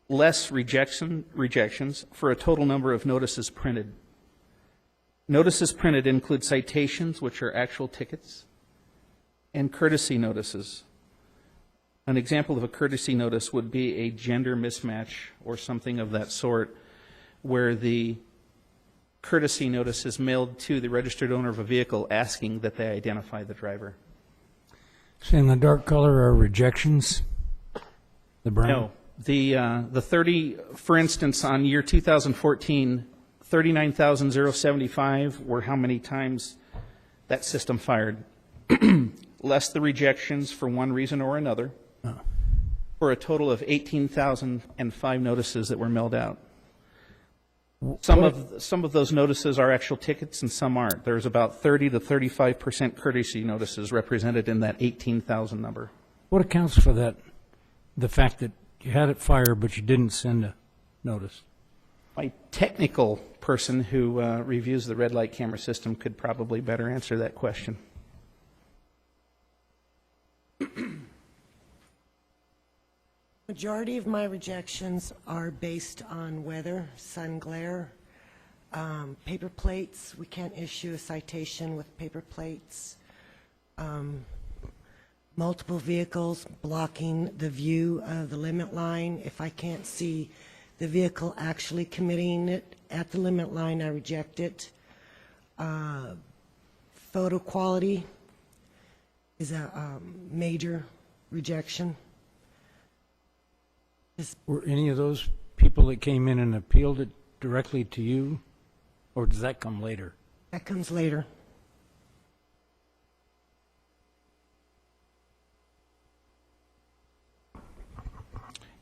less rejections for a total number of notices printed. Notices printed include citations, which are actual tickets, and courtesy notices. An example of a courtesy notice would be a gender mismatch or something of that sort, where the courtesy notice is mailed to the registered owner of a vehicle asking that they identify the driver. See, in the dark color are rejections? The brown? No. The 30, for instance, on year 2014, 39,075 were how many times that system fired. Less the rejections for one reason or another. for a total of 18,005 notices that were mailed out. Some of those notices are actual tickets and some aren't. There's about 30 to 35% courtesy notices represented in that 18,000 number. What accounts for that, the fact that you had it fired but you didn't send a notice? My technical person who reviews the red light camera system could probably better answer that question. Majority of my rejections are based on weather, sun glare, paper plates. We can't issue a citation with paper plates. Multiple vehicles blocking the view of the limit line. If I can't see the vehicle actually committing it at the limit line, I reject it. Photo quality is a major rejection. Were any of those people that came in and appealed it directly to you, or does that come later? That comes later.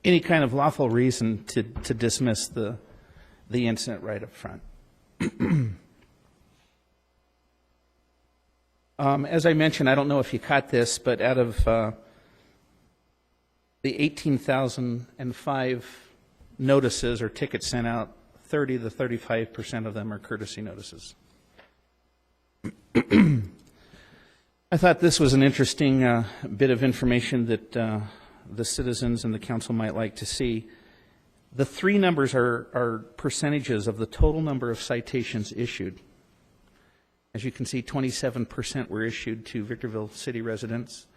Any kind of lawful reason to dismiss the incident right up front. As I mentioned, I don't know if you caught this, but out of the 18,005 notices or tickets sent out, 30 to 35% of them are courtesy notices. I thought this was an interesting bit of information that the citizens and the council might like to see. The three numbers are percentages of the total number of citations issued. As you can see, 27% were issued to Victorville City residents.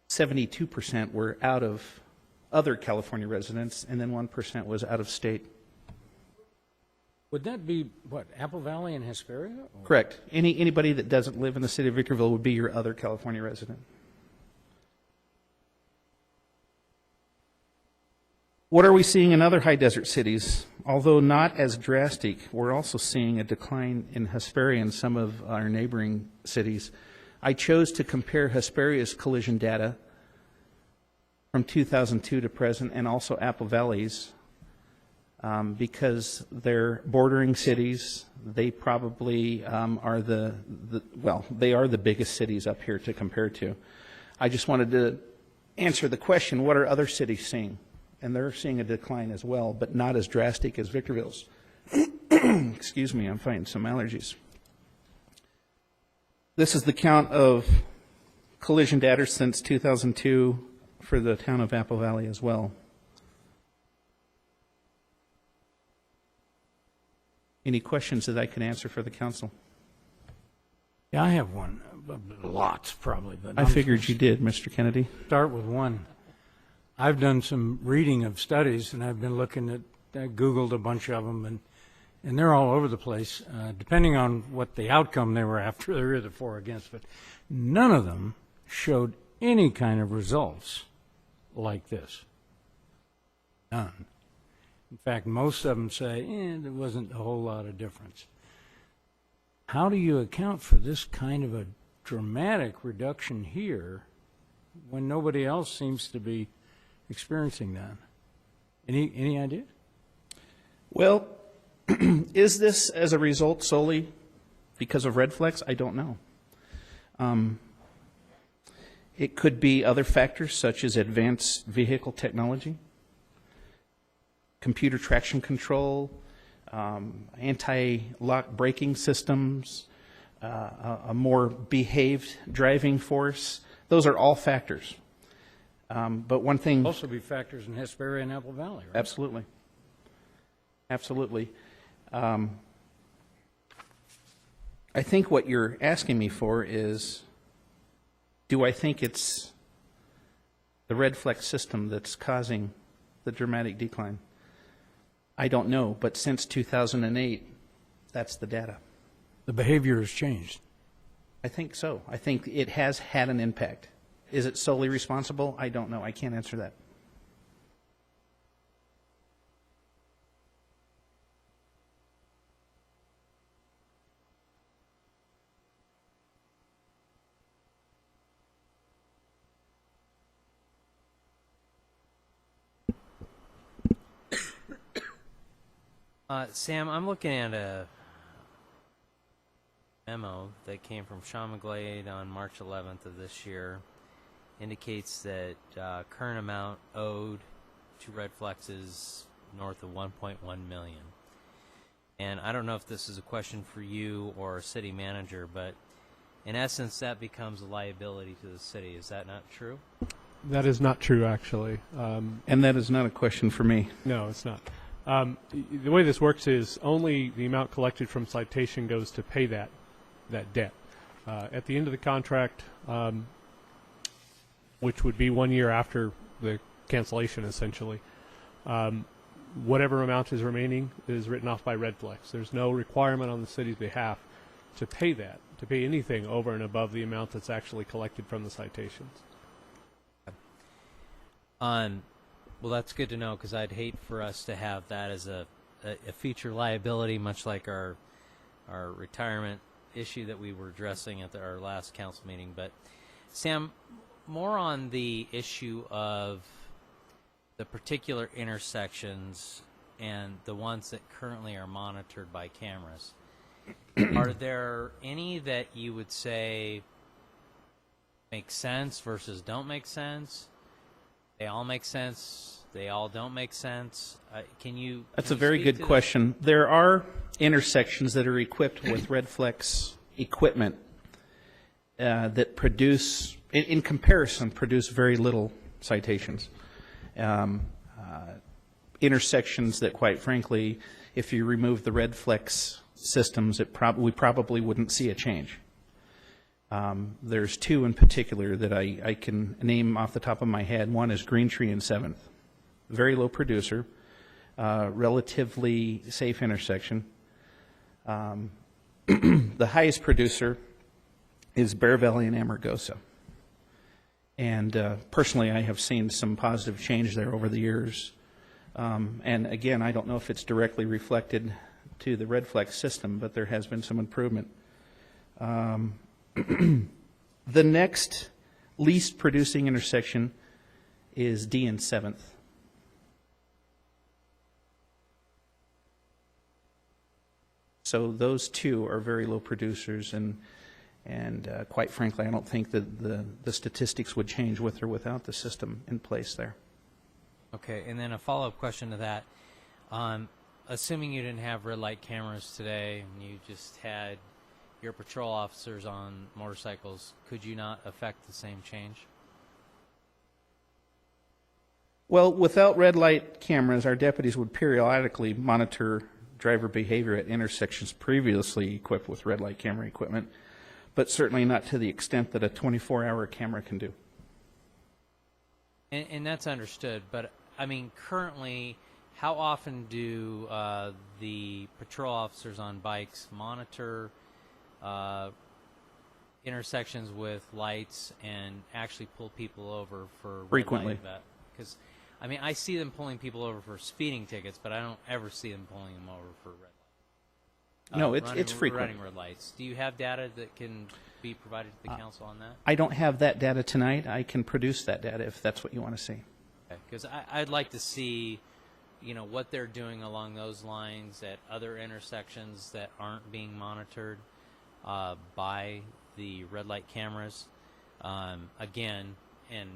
72% were out of other California residents, and then 1% was out of state. Would that be, what, Apple Valley and Hesperia? Or? Correct. Anybody that doesn't live in the city of Victorville would be your other California resident. What are we seeing in other high desert cities? Although not as drastic, we're also seeing a decline in Hesperia in some of our neighboring cities. I chose to compare Hesperia's collision data from 2002 to present, and also Apple Valley's, because they're bordering cities. They probably are they are the biggest cities up here to compare to. I just wanted to answer the question, what are other cities seeing? And they're seeing a decline as well, but not as drastic as Victorville's. Excuse me, I'm fighting some allergies. This is the count of collision data since 2002 for the town of Apple Valley as well. Any questions that I can answer for the council? Yeah, I have one. Lots, probably. But I figured you did, Mr. Kennedy. Start with one. I've done some reading of studies, and I've been looking at, I Googled a bunch of them, and they're all over the place, depending on what the outcome they were after. There is a for or against, but none of them showed any kind of results like this. None. In fact, most of them say, there wasn't a whole lot of difference. How do you account for this kind of a dramatic reduction here when nobody else seems to be experiencing that? Any idea? Well, is this as a result solely because of red flags? I don't know. It could be other factors such as advanced vehicle technology, computer traction control, anti-lock braking systems, a more behaved driving force. Those are all factors. But one thing... Also be factors in Hesperia and Apple Valley, right? Absolutely. Absolutely. I think what you're asking me for is, do I think it's the red flex system that's causing the dramatic decline? I don't know, but since 2008, that's the data. The behavior has changed. I think so. I think it has had an impact. Is it solely responsible? I don't know. I can't answer that. Sam, I'm looking at a memo that came from Sean McGlade on March 11th of this year. Indicates that current amount owed to Red Flex is north of $1.1 million. And I don't know if this is a question for you or a city manager, but in essence, that becomes a liability to the city. Is that not true? That is not true, actually. And that is not a question for me. No, it's not. The way this works is only the amount collected from citation goes to pay that debt. At the end of the contract, which would be 1 year after the cancellation, essentially, whatever amount is remaining is written off by Red Flex. There's no requirement on the city's behalf to pay that, to pay anything over and above the amount that's actually collected from the citations. Well, that's good to know, because I'd hate for us to have that as a future liability, much like our retirement issue that we were addressing at our last council meeting. But Sam, more on the issue of the particular intersections and the ones that currently are monitored by cameras. Are there any that you would say make sense versus don't make sense? They all make sense. They all don't make sense. Can you? That's a very good question. There are intersections that are equipped with Red Flex equipment that produce, in comparison, produce very little citations. Intersections that, quite frankly, if you remove the Red Flex systems, we probably wouldn't see a change. There's two in particular that I can name off the top of my head. One is Green Tree and 7th. Very low producer, relatively safe intersection. The highest producer is Bear Valley and Amargosa. And personally, I have seen some positive change there over the years. And again, I don't know if it's directly reflected to the Red Flex system, but there has been some improvement. The next least producing intersection is D and 7th. So those two are very low producers, and quite frankly, I don't think that the statistics would change with or without the system in place there. Okay, and then a follow-up question to that. Assuming you didn't have red light cameras today and you just had your patrol officers on motorcycles, could you not affect the same change? Well, without red light cameras, our deputies would periodically monitor driver behavior at intersections previously equipped with red light camera equipment, but certainly not to the extent that a 24-hour camera can do. And that's understood, but I mean, currently, how often do the patrol officers on bikes monitor intersections with lights and actually pull people over for frequently? Because I mean, I see them pulling people over for speeding tickets, but I don't ever see them pulling them over for red lights. No, it's frequent. Running red lights. Do you have data that can be provided to the council on that? I don't have that data tonight. I can produce that data if that's what you want to see. Because I'd like to see, you know, what they're doing along those lines at other intersections that aren't being monitored by the red light cameras. Again, and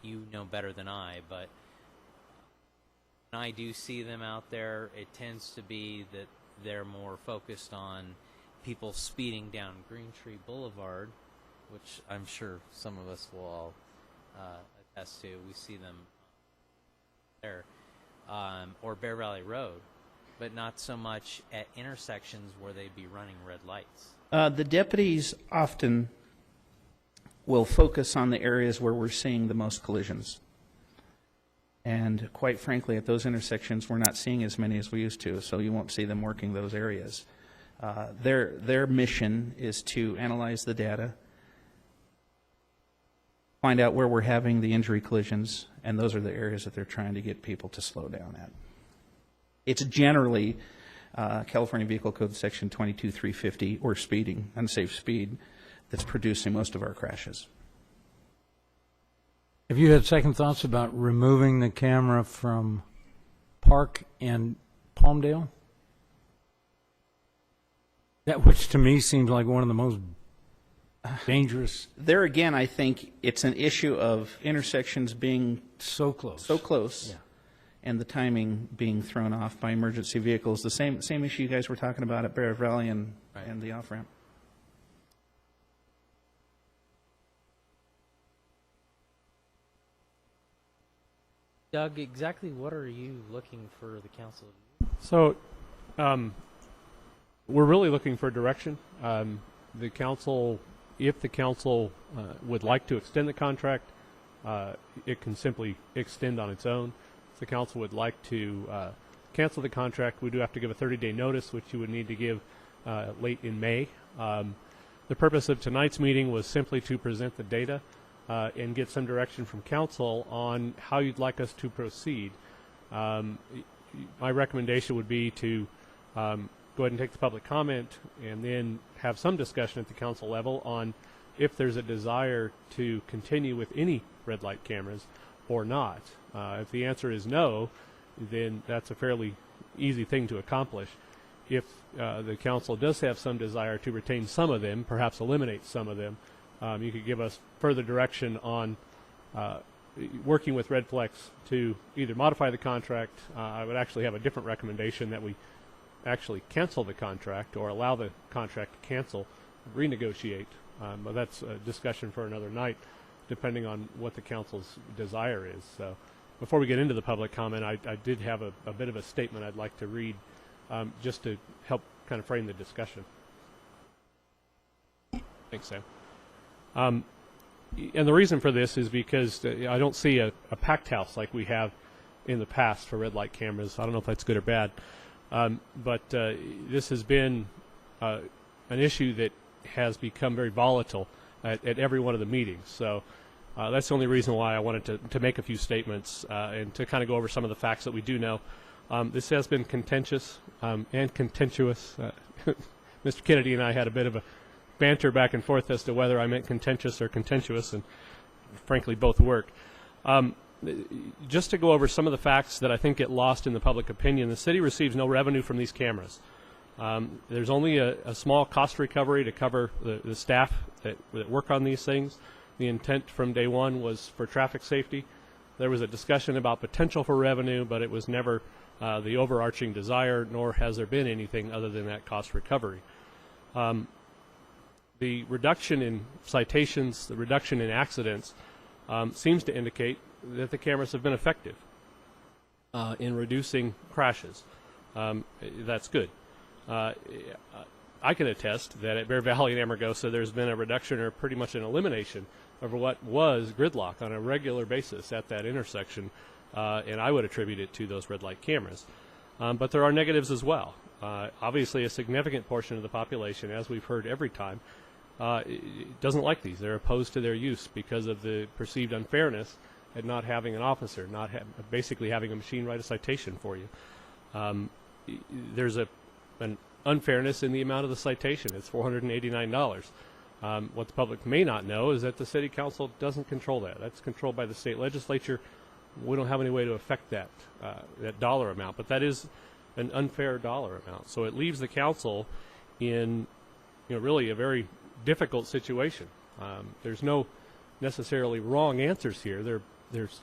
you know better than I, but when I do see them out there, it tends to be that they're more focused on people speeding down Green Tree Boulevard, which I'm sure some of us will all attest to. We see them there, or Bear Valley Road, but not so much at intersections where they'd be running red lights. The deputies often will focus on the areas where we're seeing the most collisions. And quite frankly, at those intersections, we're not seeing as many as we used to, so you won't see them working those areas. Their mission is to analyze the data, find out where we're having the injury collisions, and those are the areas that they're trying to get people to slow down at. It's generally California Vehicle Code Section 22350, or speeding, unsafe speed, that's producing most of our crashes. Have you had second thoughts about removing the camera from Park and Palmdale? That which to me seems like one of the most dangerous. There again, I think it's an issue of intersections being so close. Yeah. And the timing being thrown off by emergency vehicles. The same issue you guys were talking about at Bear Valley and the off-ramp. Doug, exactly what are you looking for the council to do? So, we're really looking for direction. The council, if the council would like to extend the contract, it can simply extend on its own. If the council would like to cancel the contract, we do have to give a 30-day notice, which you would need to give late in May. The purpose of tonight's meeting was simply to present the data and get some direction from council on how you'd like us to proceed. My recommendation would be to go ahead and take the public comment and then have some discussion at the council level on if there's a desire to continue with any red light cameras or not. If the answer is no, then that's a fairly easy thing to accomplish. If the council does have some desire to retain some of them, perhaps eliminate some of them, you could give us further direction on working with Redflex to either modify the contract. I would actually have a different recommendation that we actually cancel the contract or allow the contract to cancel, renegotiate. But that's a discussion for another night, depending on what the council's desire is. So before we get into the public comment, I did have a bit of a statement I'd like to read just to help kind of frame the discussion. Thanks, Sam. And the reason for this is because I don't see a packed house like we have in the past for red light cameras. I don't know if that's good or bad. But this has been an issue that has become very volatile at every one of the meetings. So that's the only reason why I wanted to make a few statements and to kind of go over some of the facts that we do know. This has been contentious and contentious. Mr. Kennedy and I had a bit of a banter back and forth as to whether I meant contentious or contentious, and frankly both work. Just to go over some of the facts that I think get lost in the public opinion, the city receives no revenue from these cameras. There's only a small cost recovery to cover the staff that work on these things. The intent from day one was for traffic safety. There was a discussion about potential for revenue, but it was never the overarching desire, nor has there been anything other than that cost recovery. The reduction in citations, the reduction in accidents, seems to indicate that the cameras have been effective in reducing crashes. That's good. I can attest that at Bear Valley and Amargosa, there's been a reduction or pretty much an elimination of what was gridlock on a regular basis at that intersection, and I would attribute it to those red light cameras. But there are negatives as well. Obviously, a significant portion of the population, as we've heard every time, doesn't like these. They're opposed to their use because of the perceived unfairness at not having an officer, basically having a machine write a citation for you. There's an unfairness in the amount of the citation. It's $489. What the public may not know is that the city council doesn't control that. That's controlled by the state legislature. We don't have any way to affect that dollar amount, but that is an unfair dollar amount. So it leaves the council in really a very difficult situation. There's no necessarily wrong answers here. There's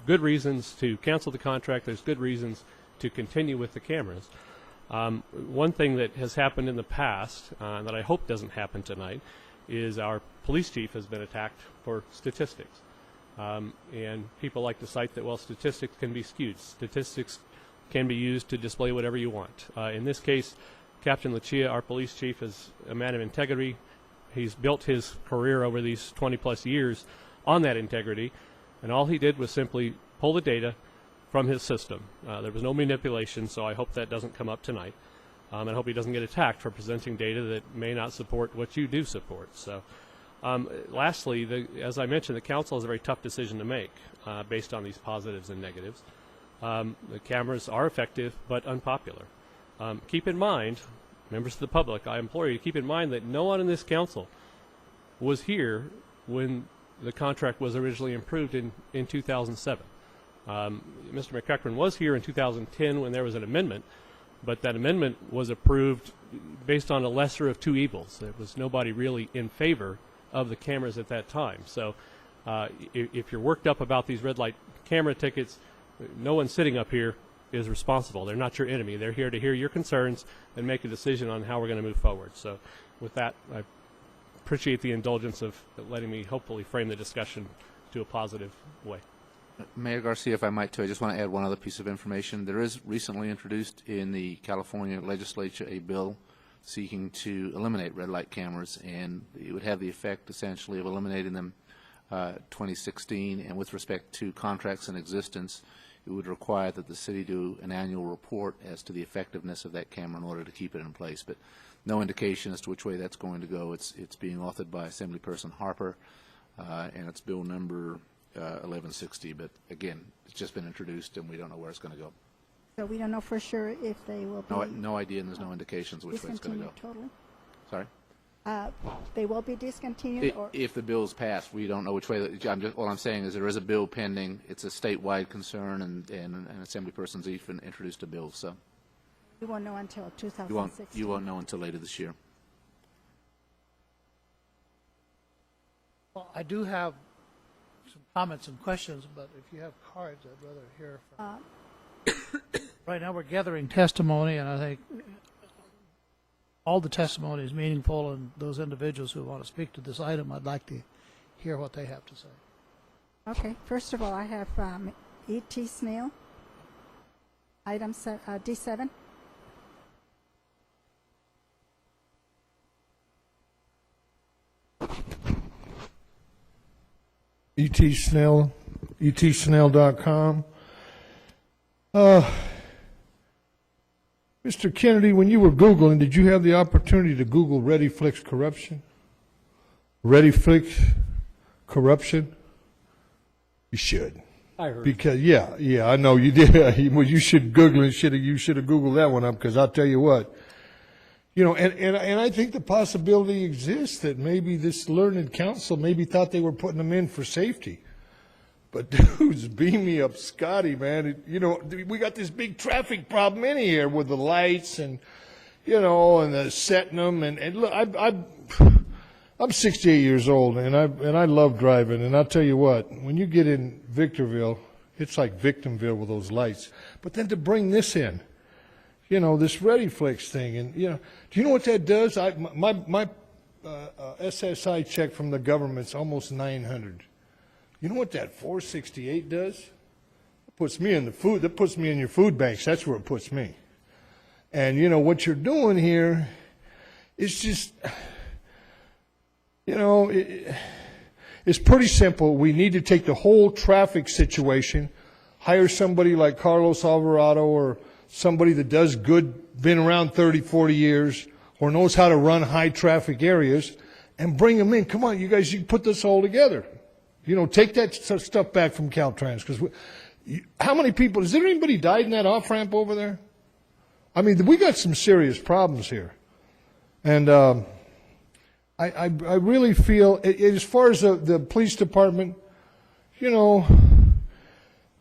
good reasons to cancel the contract. There's good reasons to continue with the cameras. One thing that has happened in the past that I hope doesn't happen tonight is our police chief has been attacked for statistics. And people like to cite that, well, statistics can be skewed. Statistics can be used to display whatever you want. In this case, Captain Lucia, our police chief, is a man of integrity. He's built his career over these 20-plus years on that integrity, and all he did was simply pull the data from his system. There was no manipulation, so I hope that doesn't come up tonight. And I hope he doesn't get attacked for presenting data that may not support what you do support. So, lastly, as I mentioned, the council has a very tough decision to make based on these positives and negatives. The cameras are effective but unpopular. Keep in mind, members of the public, I implore you to keep in mind that no one in this council was here when the contract was originally approved in 2007. Mr. McEachran was here in 2010 when there was an amendment, but that amendment was approved based on a lesser of two evils. There was nobody really in favor of the cameras at that time. So if you're worked up about these red light camera tickets, no one sitting up here is responsible. They're not your enemy. They're here to hear your concerns and make a decision on how we're going to move forward. So with that, I appreciate the indulgence of letting me hopefully frame the discussion to a positive way. Mayor Garcia, if I might too, I just want to add one other piece of information. There is recently introduced in the California legislature a bill seeking to eliminate red light cameras, and it would have the effect essentially of eliminating them 2016. And with respect to contracts in existence, it would require that the city do an annual report as to the effectiveness of that camera in order to keep it in place. But no indication as to which way that's going to go. It's being authored by Assemblyperson Harper, and it's bill number 1160. But again, it's just been introduced, and we don't know where it's going to go. So we don't know for sure if they will be No idea, and there's no indications which way it's going to go. Totally. Sorry? They will be discontinued, or If the bill's passed, we don't know which way. All I'm saying is there is a bill pending. It's a statewide concern, and Assemblyperson Ziefman introduced a bill. So you won't know until 2016. you won't know until later this year. Well, I do have some comments and questions, but if you have cards, I'd rather hear from. Right now we're gathering testimony, and I think all the testimony is meaningful, and those individuals who want to speak to this item, I'd like to hear what they have to say. Okay. First of all, I have E.T. Snail, item D7. E.T. Snell, etsnell.com. Mr. Kennedy, when you were Googling, did you have the opportunity to Google ReadyFlix corruption? ReadyFlix corruption? You should. I heard. Because, yeah, I know you did. Well, you should Google it. You should have Googled that one up, because I'll tell you what. You know, and I think the possibility exists that maybe this learned council maybe thought they were putting them in for safety. But dudes, beam me up, Scotty, man. We got this big traffic problem in here with the lights and, and the setting them. And look, I'm 68 years old, and I love driving. And I'll tell you what, when you get in Victorville, it's like Victimville with those lights. But then to bring this in, this ReadyFlix thing, and do you know what that does? My SSI check from the government's almost 900. You know what that 468 does? It puts me in the food. That puts me in your food banks. That's where it puts me. And what you're doing here is just, it's pretty simple. We need to take the whole traffic situation, hire somebody like Carlos Alvarado or somebody that does good, been around 30, 40 years, or knows how to run high traffic areas, and bring them in. Come on, you guys, you put this all together. Take that stuff back from Caltrans, because how many people, has there anybody died in that off-ramp over there? I mean, we got some serious problems here. And I really feel, as far as the police department,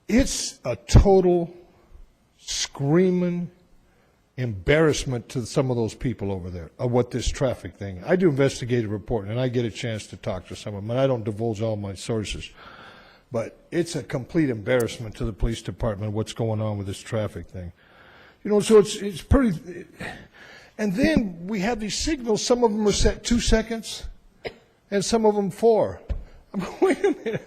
it's a total screaming embarrassment to some of those people over there of what this traffic thing. I do investigative reporting, and I get a chance to talk to some of them, and I don't divulge all my sources. But it's a complete embarrassment to the police department what's going on with this traffic thing. So it's pretty. And then we have these signals. Some of them are set 2 seconds, and some of them 4. I'm going, wait a minute.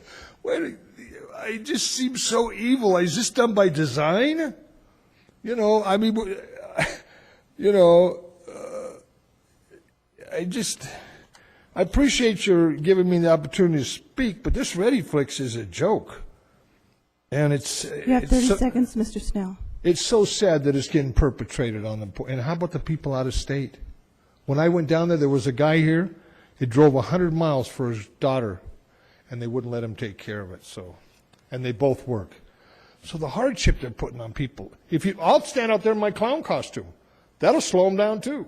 It just seems so evil. Is this done by design? I appreciate your giving me the opportunity to speak, but this ReadyFlix is a joke. And You have 30 seconds, Mr. Snell. It's so sad that it's getting perpetrated on them. And how about the people out of state? When I went down there was a guy here. He drove 100 miles for his daughter, and they wouldn't let him take care of it. And they both work. So the hardship they're putting on people. I'll stand out there in my clown costume. That'll slow them down too.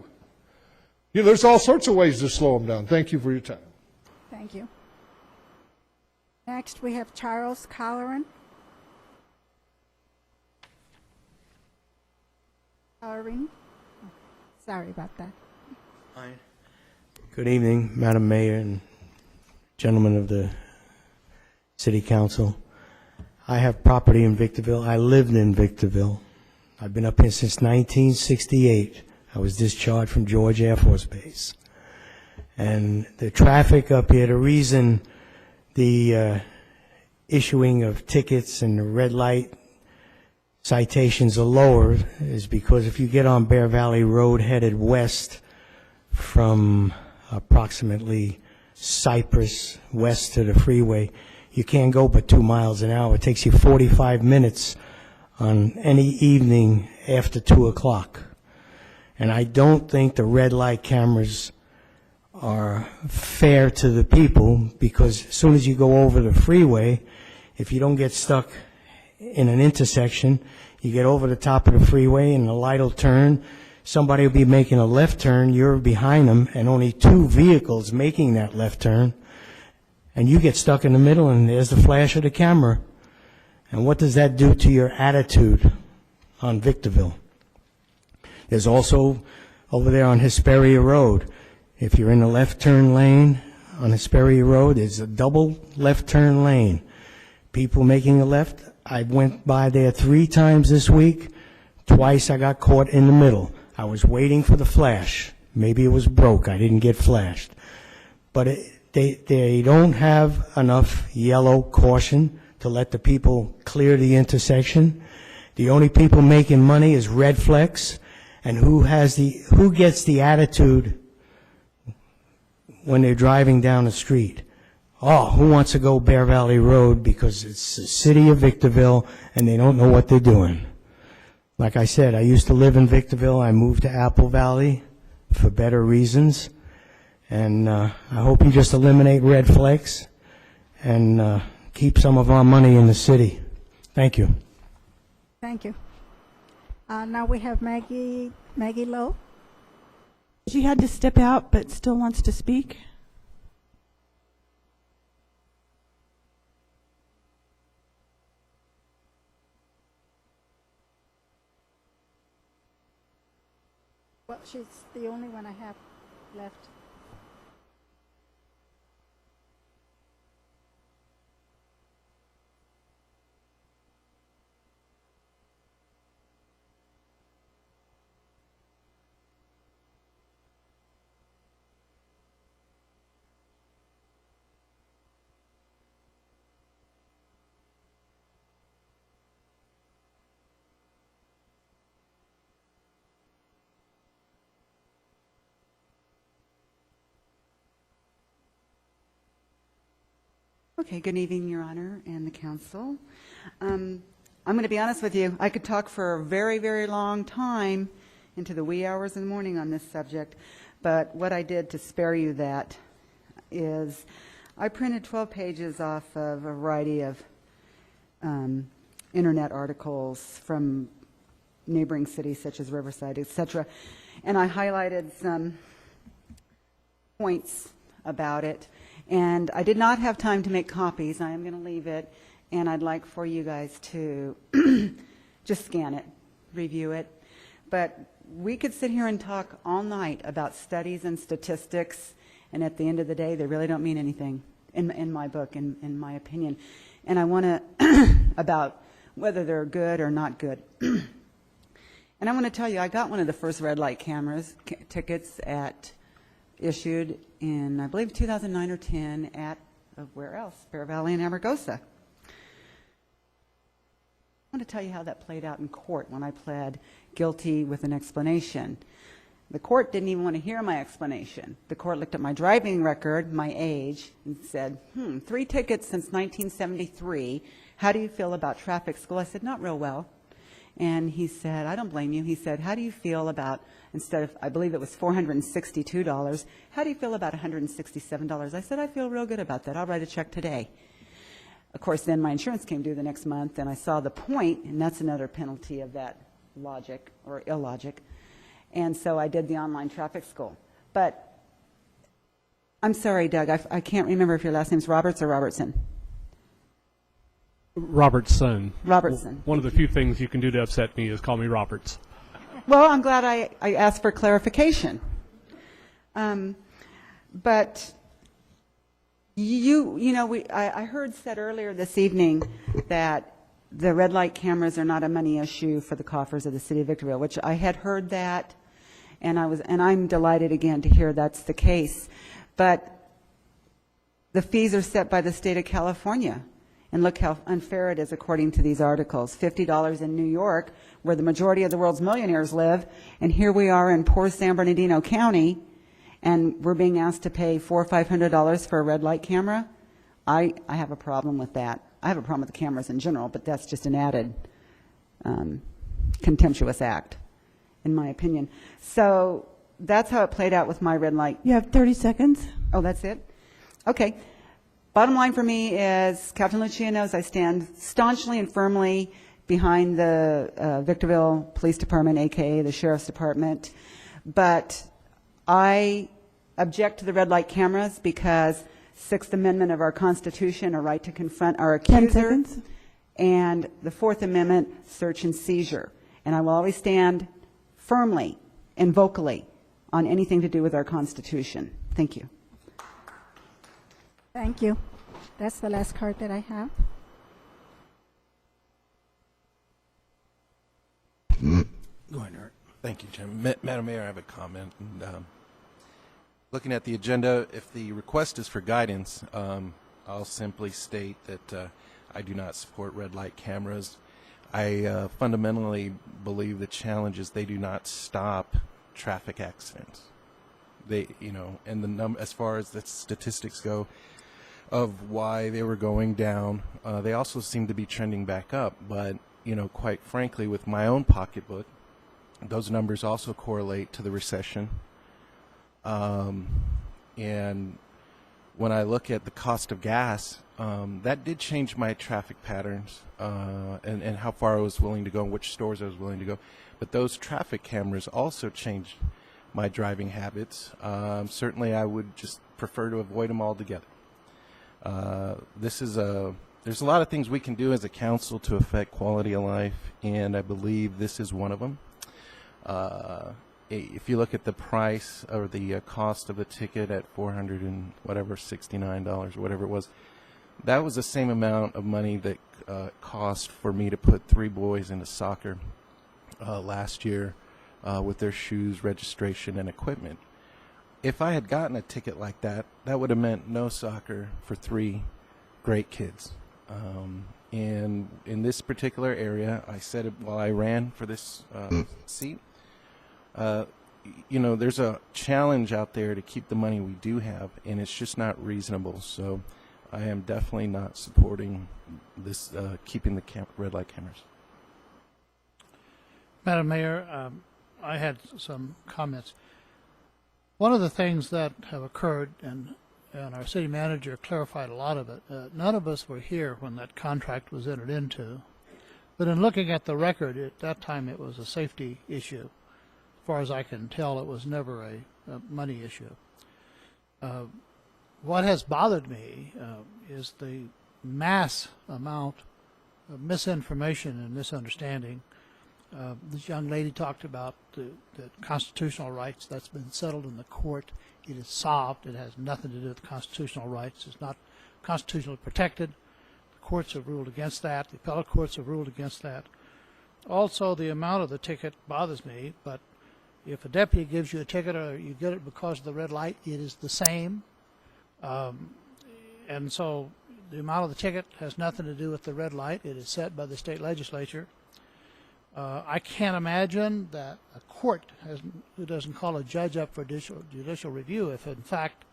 There's all sorts of ways to slow them down. Thank you for your time. Thank you. Next, we have Charles Colleran. Sorry about that. Good evening, Madam Mayor and gentlemen of the City Council. I have property in Victorville. I lived in Victorville. I've been up here since 1968. I was discharged from George Air Force Base. And the traffic up here, the reason the issuing of tickets and the red light citations are lower is because if you get on Bear Valley Road headed west from approximately Cypress west to the freeway, you can't go but 2 miles an hour. It takes you 45 minutes on any evening after 2 o'clock. And I don't think the red light cameras are fair to the people, because as soon as you go over the freeway, if you don't get stuck in an intersection, you get over the top of the freeway and the light will turn. Somebody will be making a left turn, you're behind them, and only 2 vehicles making that left turn, and you get stuck in the middle, and there's the flash of the camera. And what does that do to your attitude on Victorville? There's also over there on Hesperia Road, if you're in the left turn lane on Hesperia Road, there's a double left turn lane. People making a left, I went by there 3 times this week. Twice I got caught in the middle. I was waiting for the flash. Maybe it was broke. I didn't get flashed. But they don't have enough yellow caution to let the people clear the intersection. The only people making money is Red Flex. And who gets the attitude when they're driving down the street? Oh, who wants to go Bear Valley Road because it's the city of Victorville and they don't know what they're doing? Like I said, I used to live in Victorville. I moved to Apple Valley for better reasons. And I hope you just eliminate Red Flex and keep some of our money in the city. Thank you. Thank you. Now we have Maggie Lowe. She had to step out, but still wants to speak. Well, she's the only one I have left. Okay, good evening, Your Honor and the Council. I'm going to be honest with you. I could talk for a very, very long time into the wee hours of the morning on this subject, but what I did to spare you that is I printed 12 pages off of a variety of internet articles from neighboring cities such as Riverside, etc., and I highlighted some points about it. And I did not have time to make copies. I am going to leave it, and I'd like for you guys to just scan it, review it. But we could sit here and talk all night about studies and statistics, and at the end of the day, they really don't mean anything in my book, in my opinion. And I want to, about whether they're good or not good. And I want to tell you, I got one of the first red light cameras tickets issued in, I believe, 2009 or 10 at, where else? Bear Valley and Amargosa. I want to tell you how that played out in court when I pled guilty with an explanation. The court didn't even want to hear my explanation. The court looked at my driving record, my age, and said, 3 tickets since 1973. How do you feel about traffic school? I said, not real well. And he said, I don't blame you. He said, how do you feel about, instead of, I believe it was $462, how do you feel about $167? I said, I feel real good about that. I'll write a check today. Of course, then my insurance came due the next month, and I saw the point, and that's another penalty of that logic or illogic. And so I did the online traffic school. But I'm sorry, Doug, I can't remember if your last name's Roberts or Robertson. Robertson. Robertson. One of the few things you can do to upset me is call me Roberts. Well, I'm glad I asked for clarification. But I heard said earlier this evening that the red light cameras are not a money issue for the coffers of the city of Victorville, which I had heard that, and I'm delighted again to hear that's the case. But the fees are set by the state of California, and look how unfair it is according to these articles. $50 in New York, where the majority of the world's millionaires live, and here we are in poor San Bernardino County, and we're being asked to pay $400 or $500 for a red light camera. I have a problem with that. I have a problem with the cameras in general, but that's just an added contemptuous act, in my opinion. So that's how it played out with my red light. You have 30 seconds. Oh, that's it? Okay. Bottom line for me is, Captain Lucia knows I stand staunchly and firmly behind the Victorville Police Department, a.k.a. the Sheriff's Department. But I object to the red light cameras because Sixth Amendment of our Constitution, a right to confront our accuser. 10 seconds. And the Fourth Amendment, search and seizure. And I will always stand firmly and vocally on anything to do with our Constitution. Thank you. Thank you. That's the last card that I have. Go ahead, Eric. Thank you, Jim. Madam Mayor, I have a comment. And, looking at the agenda, if the request is for guidance, I'll simply state that I do not support red light cameras. I fundamentally believe the challenge is they do not stop traffic accidents. They, and the as far as the statistics go of why they were going down, they also seem to be trending back up. But, quite frankly, with my own pocketbook, those numbers also correlate to the recession. And when I look at the cost of gas, that did change my traffic patterns and how far I was willing to go and which stores I was willing to go. But those traffic cameras also changed my driving habits. Certainly I would just prefer to avoid them altogether. There's a lot of things we can do as a council to affect quality of life, and I believe this is one of them. If you look at the price or the cost of a ticket at $469 or whatever it was, that was the same amount of money that cost for me to put 3 boys into soccer last year with their shoes, registration, and equipment. If I had gotten a ticket like that, that would have meant no soccer for 3 great kids. And in this particular area, I said it while I ran for this seat, there's a challenge out there to keep the money we do have, and it's just not reasonable. So I am definitely not supporting this, keeping the red light cameras. Madam Mayor, I had some comments. One of the things that have occurred, and our city manager clarified a lot of it, none of us were here when that contract was entered into, but in looking at the record, at that time it was a safety issue. As far as I can tell, it was never a money issue. What has bothered me is the mass amount of misinformation and misunderstanding. This young lady talked about the constitutional rights. That's been settled in the court. It is solved. It has nothing to do with constitutional rights. It's not constitutionally protected. The courts have ruled against that. The appellate courts have ruled against that. Also, the amount of the ticket bothers me, but if a deputy gives you a ticket or you get it because of the red light, it is the same. And so the amount of the ticket has nothing to do with the red light. It is set by the state legislature. I can't imagine that a court who doesn't call a judge up for judicial review if, in fact,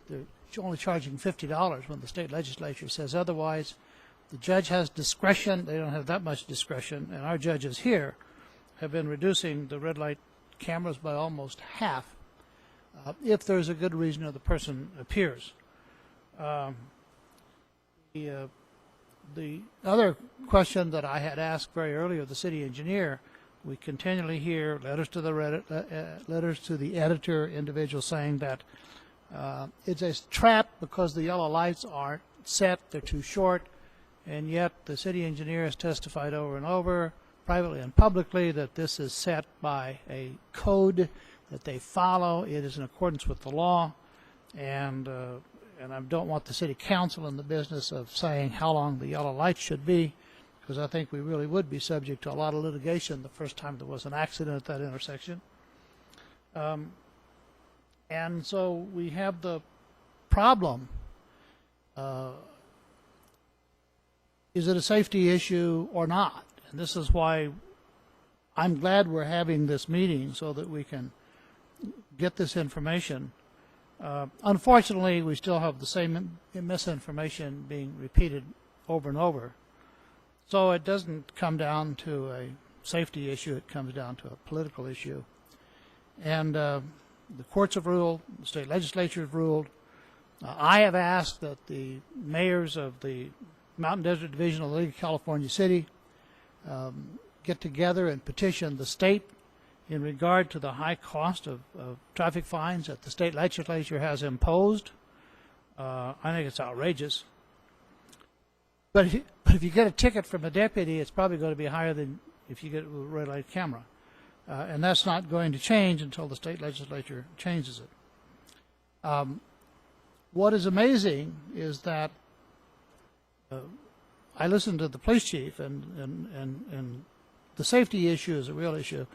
they're only charging $50 when the state legislature says otherwise. The judge has discretion. They don't have that much discretion. And our judges here have been reducing the red light cameras by almost half if there's a good reason or the person appears. The other question that I had asked very early of the city engineer, we continually hear letters to the editor, individuals saying that it's a trap because the yellow lights aren't set, they're too short, and yet the city engineer has testified over and over, privately and publicly, that this is set by a code that they follow. It is in accordance with the law, and I don't want the city council in the business of saying how long the yellow light should be, because I think we really would be subject to a lot of litigation the first time there was an accident at that intersection. And so we have the problem. Is it a safety issue or not? And this is why I'm glad we're having this meeting, so that we can get this information. Unfortunately, we still have the same misinformation being repeated over and over. So it doesn't come down to a safety issue, it comes down to a political issue. And the courts have ruled, the state legislature has ruled. I have asked that the mayors of the Mountain Desert Division of the League of California City get together and petition the state in regard to the high cost of traffic fines that the state legislature has imposed. I think it's outrageous. But if you get a ticket from a deputy, it's probably going to be higher than if you get a red light camera. And that's not going to change until the state legislature changes it. What is amazing is that I listened to the police chief, and the safety issue is a real issue.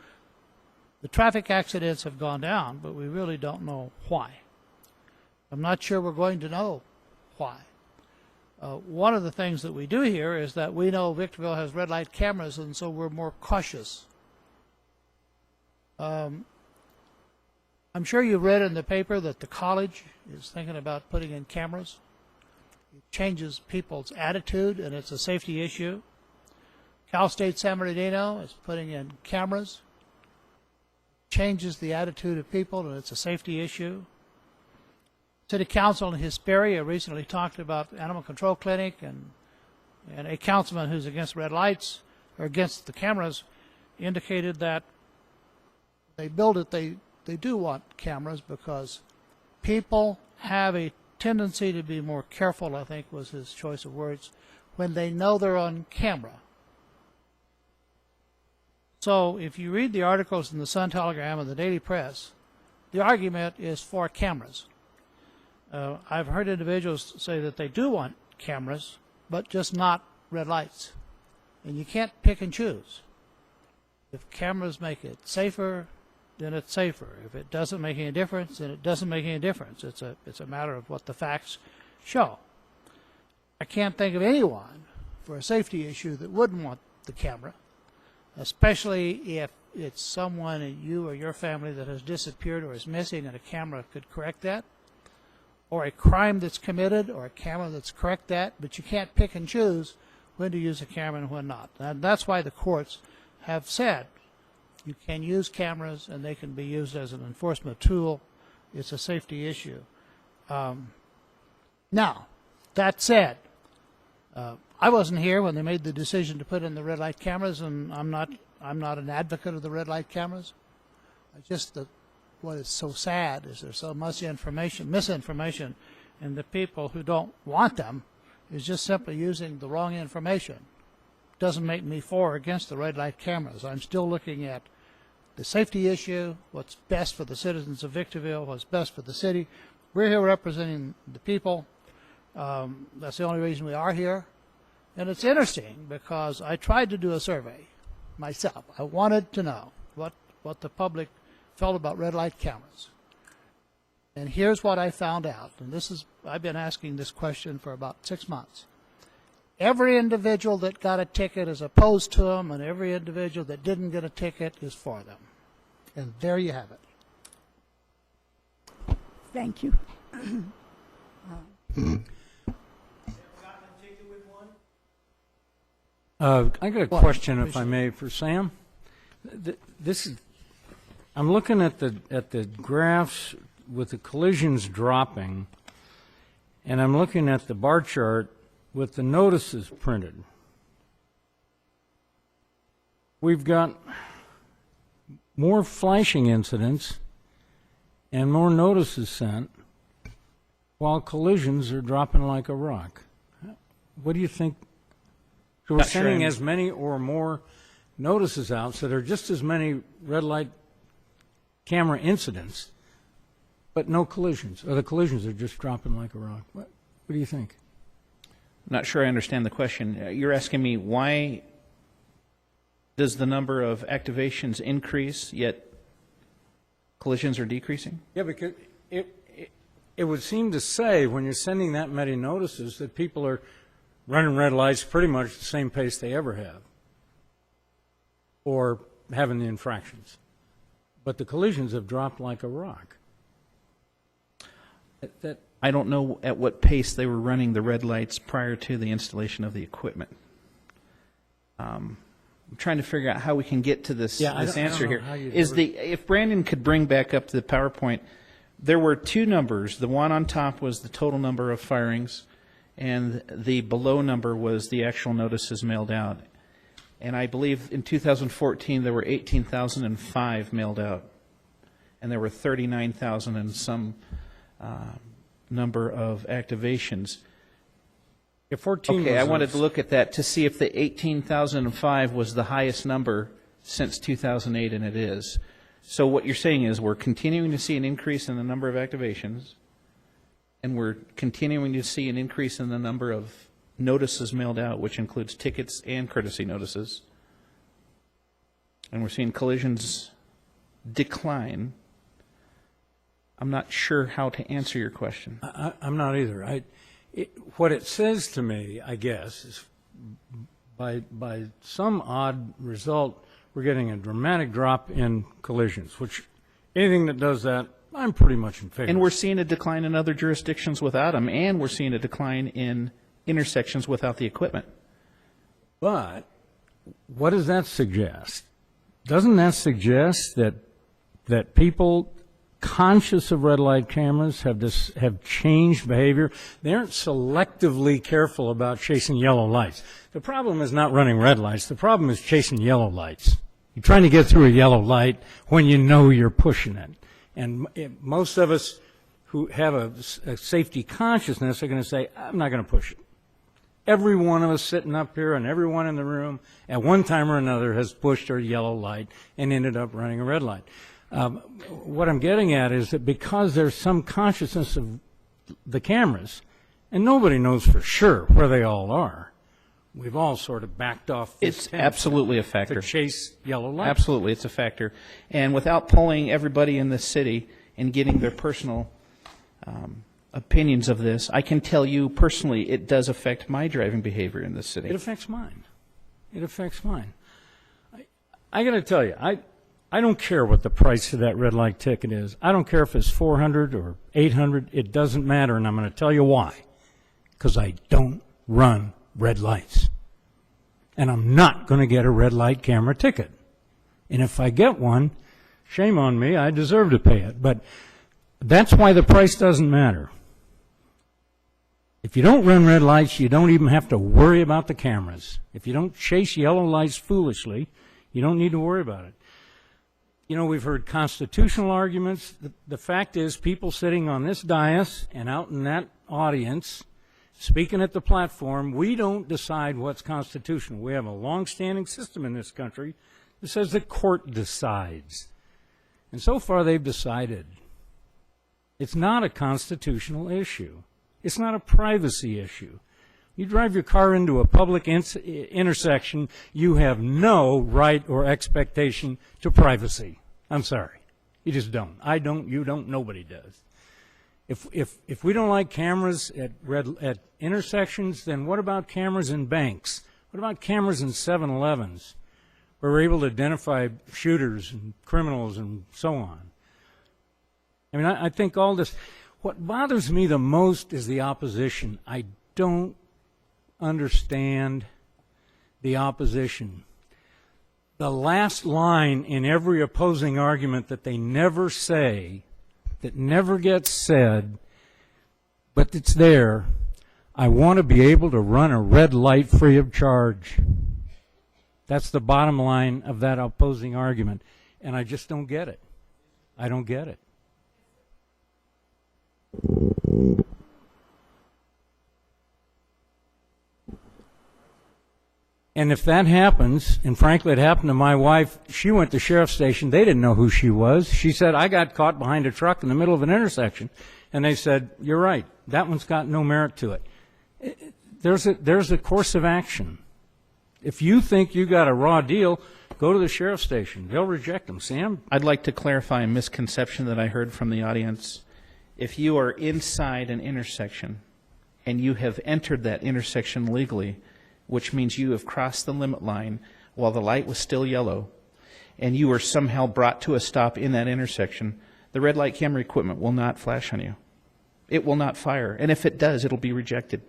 The traffic accidents have gone down, but we really don't know why. I'm not sure we're going to know why. One of the things that we do here is that we know Victorville has red light cameras, and so we're more cautious. I'm sure you read in the paper that the college is thinking about putting in cameras. It changes people's attitude, and it's a safety issue. Cal State San Bernardino is putting in cameras. Changes the attitude of people, and it's a safety issue. City Council in Hesperia recently talked about animal control clinic, and a councilman who's against red lights or against the cameras indicated that they build it, they do want cameras because people have a tendency to be more careful, I think was his choice of words, when they know they're on camera. So if you read the articles in the Sun Telegram and the Daily Press, the argument is for cameras. I've heard individuals say that they do want cameras, but just not red lights. And you can't pick and choose. If cameras make it safer, then it's safer. If it doesn't make any difference, then it doesn't make any difference. It's a matter of what the facts show. I can't think of anyone for a safety issue that wouldn't want the camera, especially if it's someone in you or your family that has disappeared or is missing, and a camera could correct that, or a crime that's committed, or a camera that's correct that, but you can't pick and choose when to use a camera and when not. And that's why the courts have said you can use cameras and they can be used as an enforcement tool. It's a safety issue. Now, that said, I wasn't here when they made the decision to put in the red light cameras, and I'm not an advocate of the red light cameras. What is so sad is there's so much misinformation, and the people who don't want them is just simply using the wrong information. Doesn't make me for or against the red light cameras. I'm still looking at the safety issue, what's best for the citizens of Victorville, what's best for the city. We're here representing the people. That's the only reason we are here. And it's interesting because I tried to do a survey myself. I wanted to know what the public felt about red light cameras. And here's what I found out. And I've been asking this question for about 6 months. Every individual that got a ticket is opposed to them, and every individual that didn't get a ticket is for them. And there you have it. Thank you. I got a question, if I may, for Sam. I'm looking at the graphs with the collisions dropping, and I'm looking at the bar chart with the notices printed. We've got more flashing incidents and more notices sent, while collisions are dropping like a rock. What do you think? So we're sending as many or more notices out, so there are just as many red light camera incidents, but no collisions, or the collisions are just dropping like a rock. What do you think? I'm not sure I understand the question. You're asking me why does the number of activations increase, yet collisions are decreasing? Yeah, because it would seem to say when you're sending that many notices that people are running red lights pretty much the same pace they ever have, or having the infractions. But the collisions have dropped like a rock. I don't know at what pace they were running the red lights prior to the installation of the equipment. I'm trying to figure out how we can get to this, this answer here. If Brandon could bring back up to the PowerPoint, there were two numbers. The one on top was the total number of firings, and the below number was the actual notices mailed out. And I believe in 2014 there were 18,005 mailed out, and there were 39,000 and some number of activations. Okay, I wanted to look at that to see if the 18,005 was the highest number since 2008, and it is. So what you're saying is we're continuing to see an increase in the number of activations, and we're continuing to see an increase in the number of notices mailed out, which includes tickets and courtesy notices. And we're seeing collisions decline. I'm not sure how to answer your question. I'm not either. What it says to me, I guess, is by some odd result, we're getting a dramatic drop in collisions, which anything that does that, I'm pretty much in favor. And we're seeing a decline in other jurisdictions without them, and we're seeing a decline in intersections without the equipment. But what does that suggest? Doesn't that suggest that people conscious of red light cameras have changed behavior? They aren't selectively careful about chasing yellow lights. The problem is not running red lights. The problem is chasing yellow lights. You're trying to get through a yellow light when you know you're pushing it. And most of us who have a safety consciousness are going to say, I'm not going to push it. Every one of us sitting up here and everyone in the room at one time or another has pushed a yellow light and ended up running a red light. What I'm getting at is that because there's some consciousness of the cameras, and nobody knows for sure where they all are, we've all sort of backed off this It's absolutely a factor. to chase yellow lights. Absolutely, it's a factor. And without polling everybody in this city and getting their personal opinions of this, I can tell you personally it does affect my driving behavior in this city. It affects mine. It affects mine. I got to tell you, I don't care what the price of that red light ticket is. I don't care if it's $400 or $800. It doesn't matter, and I'm going to tell you why. Because I don't run red lights. And I'm not going to get a red light camera ticket. And if I get one, shame on me, I deserve to pay it. But that's why the price doesn't matter. If you don't run red lights, you don't even have to worry about the cameras. If you don't chase yellow lights foolishly, you don't need to worry about it. You know, we've heard constitutional arguments. The fact is, people sitting on this dais and out in that audience, speaking at the platform, we don't decide what's constitutional. We have a long-standing system in this country that says the court decides. And so far, they've decided. It's not a constitutional issue. It's not a privacy issue. You drive your car into a public intersection, you have no right or expectation to privacy. I'm sorry. You just don't. I don't, you don't, nobody does. If we don't like cameras at intersections, then what about cameras in banks? What about cameras in 7-Elevens where we're able to identify shooters and criminals and so on? I mean, I think all this, what bothers me the most is the opposition. I don't understand the opposition. The last line in every opposing argument that they never say, that never gets said, but it's there, I want to be able to run a red light free of charge. That's the bottom line of that opposing argument. And I just don't get it. I don't get it. And if that happens, and frankly it happened to my wife, she went to the sheriff's station, they didn't know who she was. She said, I got caught behind a truck in the middle of an intersection. And they said, you're right, that one's got no merit to it. There's a course of action. If you think you got a raw deal, go to the sheriff's station. They'll reject them. Sam? I'd like to clarify a misconception that I heard from the audience. If you are inside an intersection and you have entered that intersection legally, which means you have crossed the limit line while the light was still yellow, and you were somehow brought to a stop in that intersection, the red light camera equipment will not flash on you. It will not fire. And if it does, it'll be rejected.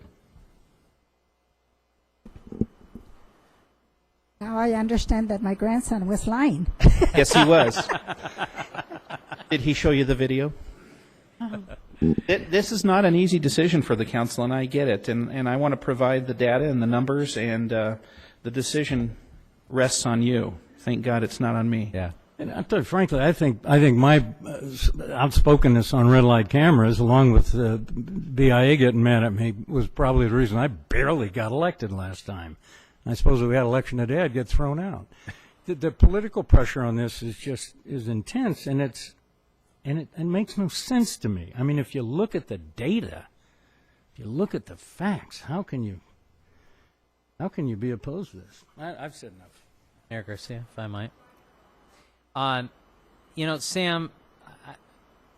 Now I understand that my grandson was lying. Yes, he was. Did he show you the video? This is not an easy decision for the council, and I get it. And I want to provide the data and the numbers, and the decision rests on you. Thank God it's not on me. Yeah. And I tell you, frankly, I think my outspokenness on red light cameras, along with BIA getting mad at me, was probably the reason I barely got elected last time. I suppose if we had election today, I'd get thrown out. The political pressure on this is intense, and it makes no sense to me. I mean, if you look at the data, if you look at the facts, how can you be opposed to this? I've said enough. Mayor Garcia, if I might. Sam,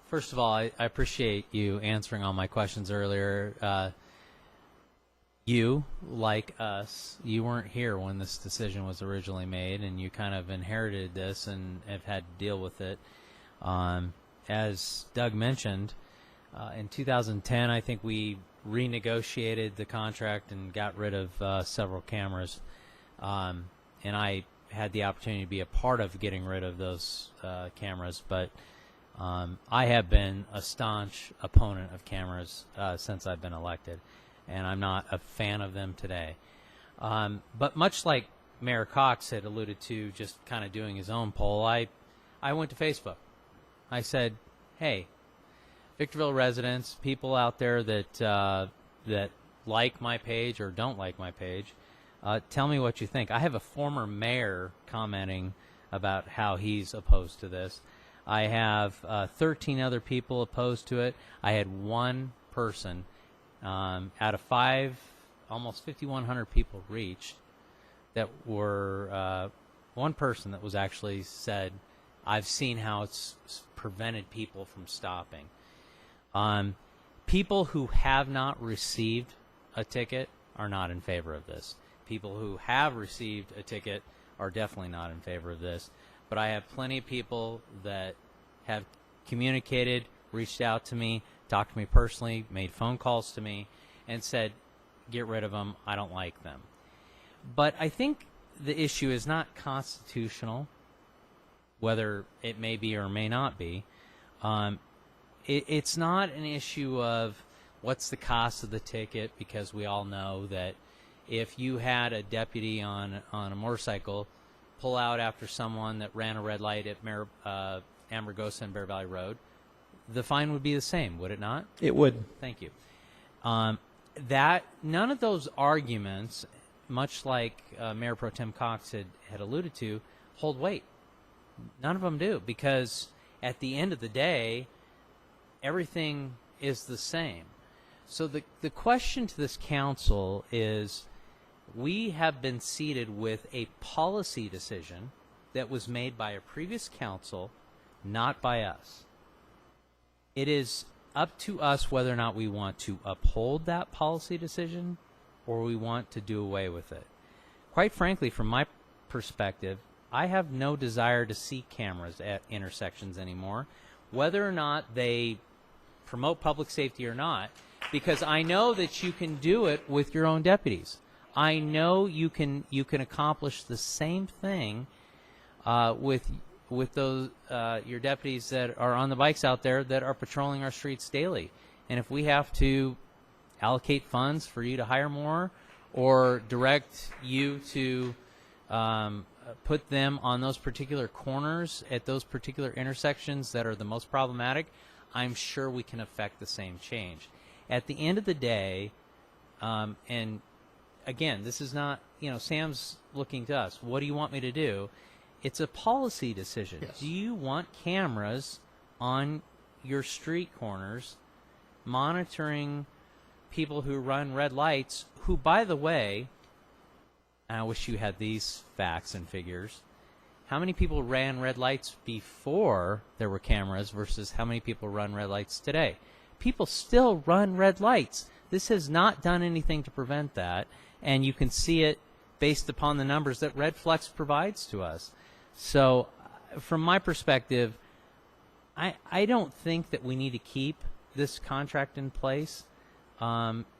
first of all, I appreciate you answering all my questions earlier. You, like us, you weren't here when this decision was originally made, and you kind of inherited this and have had to deal with it. As Doug mentioned, in 2010, I think we renegotiated the contract and got rid of several cameras. And I had the opportunity to be a part of getting rid of those cameras, but I have been a staunch opponent of cameras since I've been elected, and I'm not a fan of them today. But much like Mayor Cox had alluded to, just kind of doing his own poll, I went to Facebook. I said, hey, Victorville residents, people out there that like my page or don't like my page, tell me what you think. I have a former mayor commenting about how he's opposed to this. I have 13 other people opposed to it. I had one person out of almost 5,100 people reached, that were one person that was actually said, I've seen how it's prevented people from stopping. People who have not received a ticket are not in favor of this. People who have received a ticket are definitely not in favor of this. But I have plenty of people that have communicated, reached out to me, talked to me personally, made phone calls to me, and said, get rid of them, I don't like them. But I think the issue is not constitutional, whether it may be or may not be. It's not an issue of what's the cost of the ticket, because we all know that if you had a deputy on a motorcycle pull out after someone that ran a red light at Amargosa and Bear Valley Road, the fine would be the same, would it not? It would. Thank you. That none of those arguments, much like Mayor Pro Tem Cox had alluded to, hold weight. None of them do, because at the end of the day, everything is the same. So the question to this council is, we have been seated with a policy decision that was made by a previous council, not by us. It is up to us whether or not we want to uphold that policy decision or we want to do away with it. Quite frankly, from my perspective, I have no desire to see cameras at intersections anymore, whether or not they promote public safety or not, because I know that you can do it with your own deputies. I know you can accomplish the same thing with those your deputies that are on the bikes out there that are patrolling our streets daily. And if we have to allocate funds for you to hire more, or direct you to put them on those particular corners at those particular intersections that are the most problematic, I'm sure we can affect the same change. At the end of the day, and again, this is not, Sam's looking to us. What do you want me to do? It's a policy decision. Yes. Do you want cameras on your street corners monitoring people who run red lights, who, by the way, and I wish you had these facts and figures, how many people ran red lights before there were cameras versus how many people run red lights today? People still run red lights. This has not done anything to prevent that, and you can see it based upon the numbers that Redflex provides to us. So, from my perspective, I don't think that we need to keep this contract in place.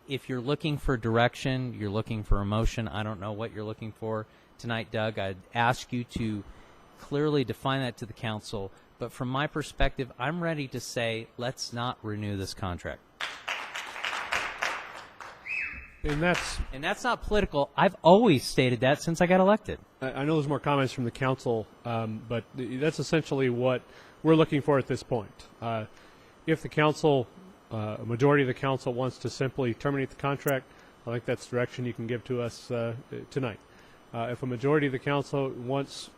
If you're looking for direction, you're looking for emotion, I don't know what you're looking for tonight, Doug. I'd ask you to clearly define that to the council. But from my perspective, I'm ready to say, let's not renew this contract. And that's not political. I've always stated that since I got elected. I know there's more comments from the council, but that's essentially what we're looking for at this point. If the council, a majority of the council wants to simply terminate the contract, I think that's direction you can give to us tonight. If a majority of the council wants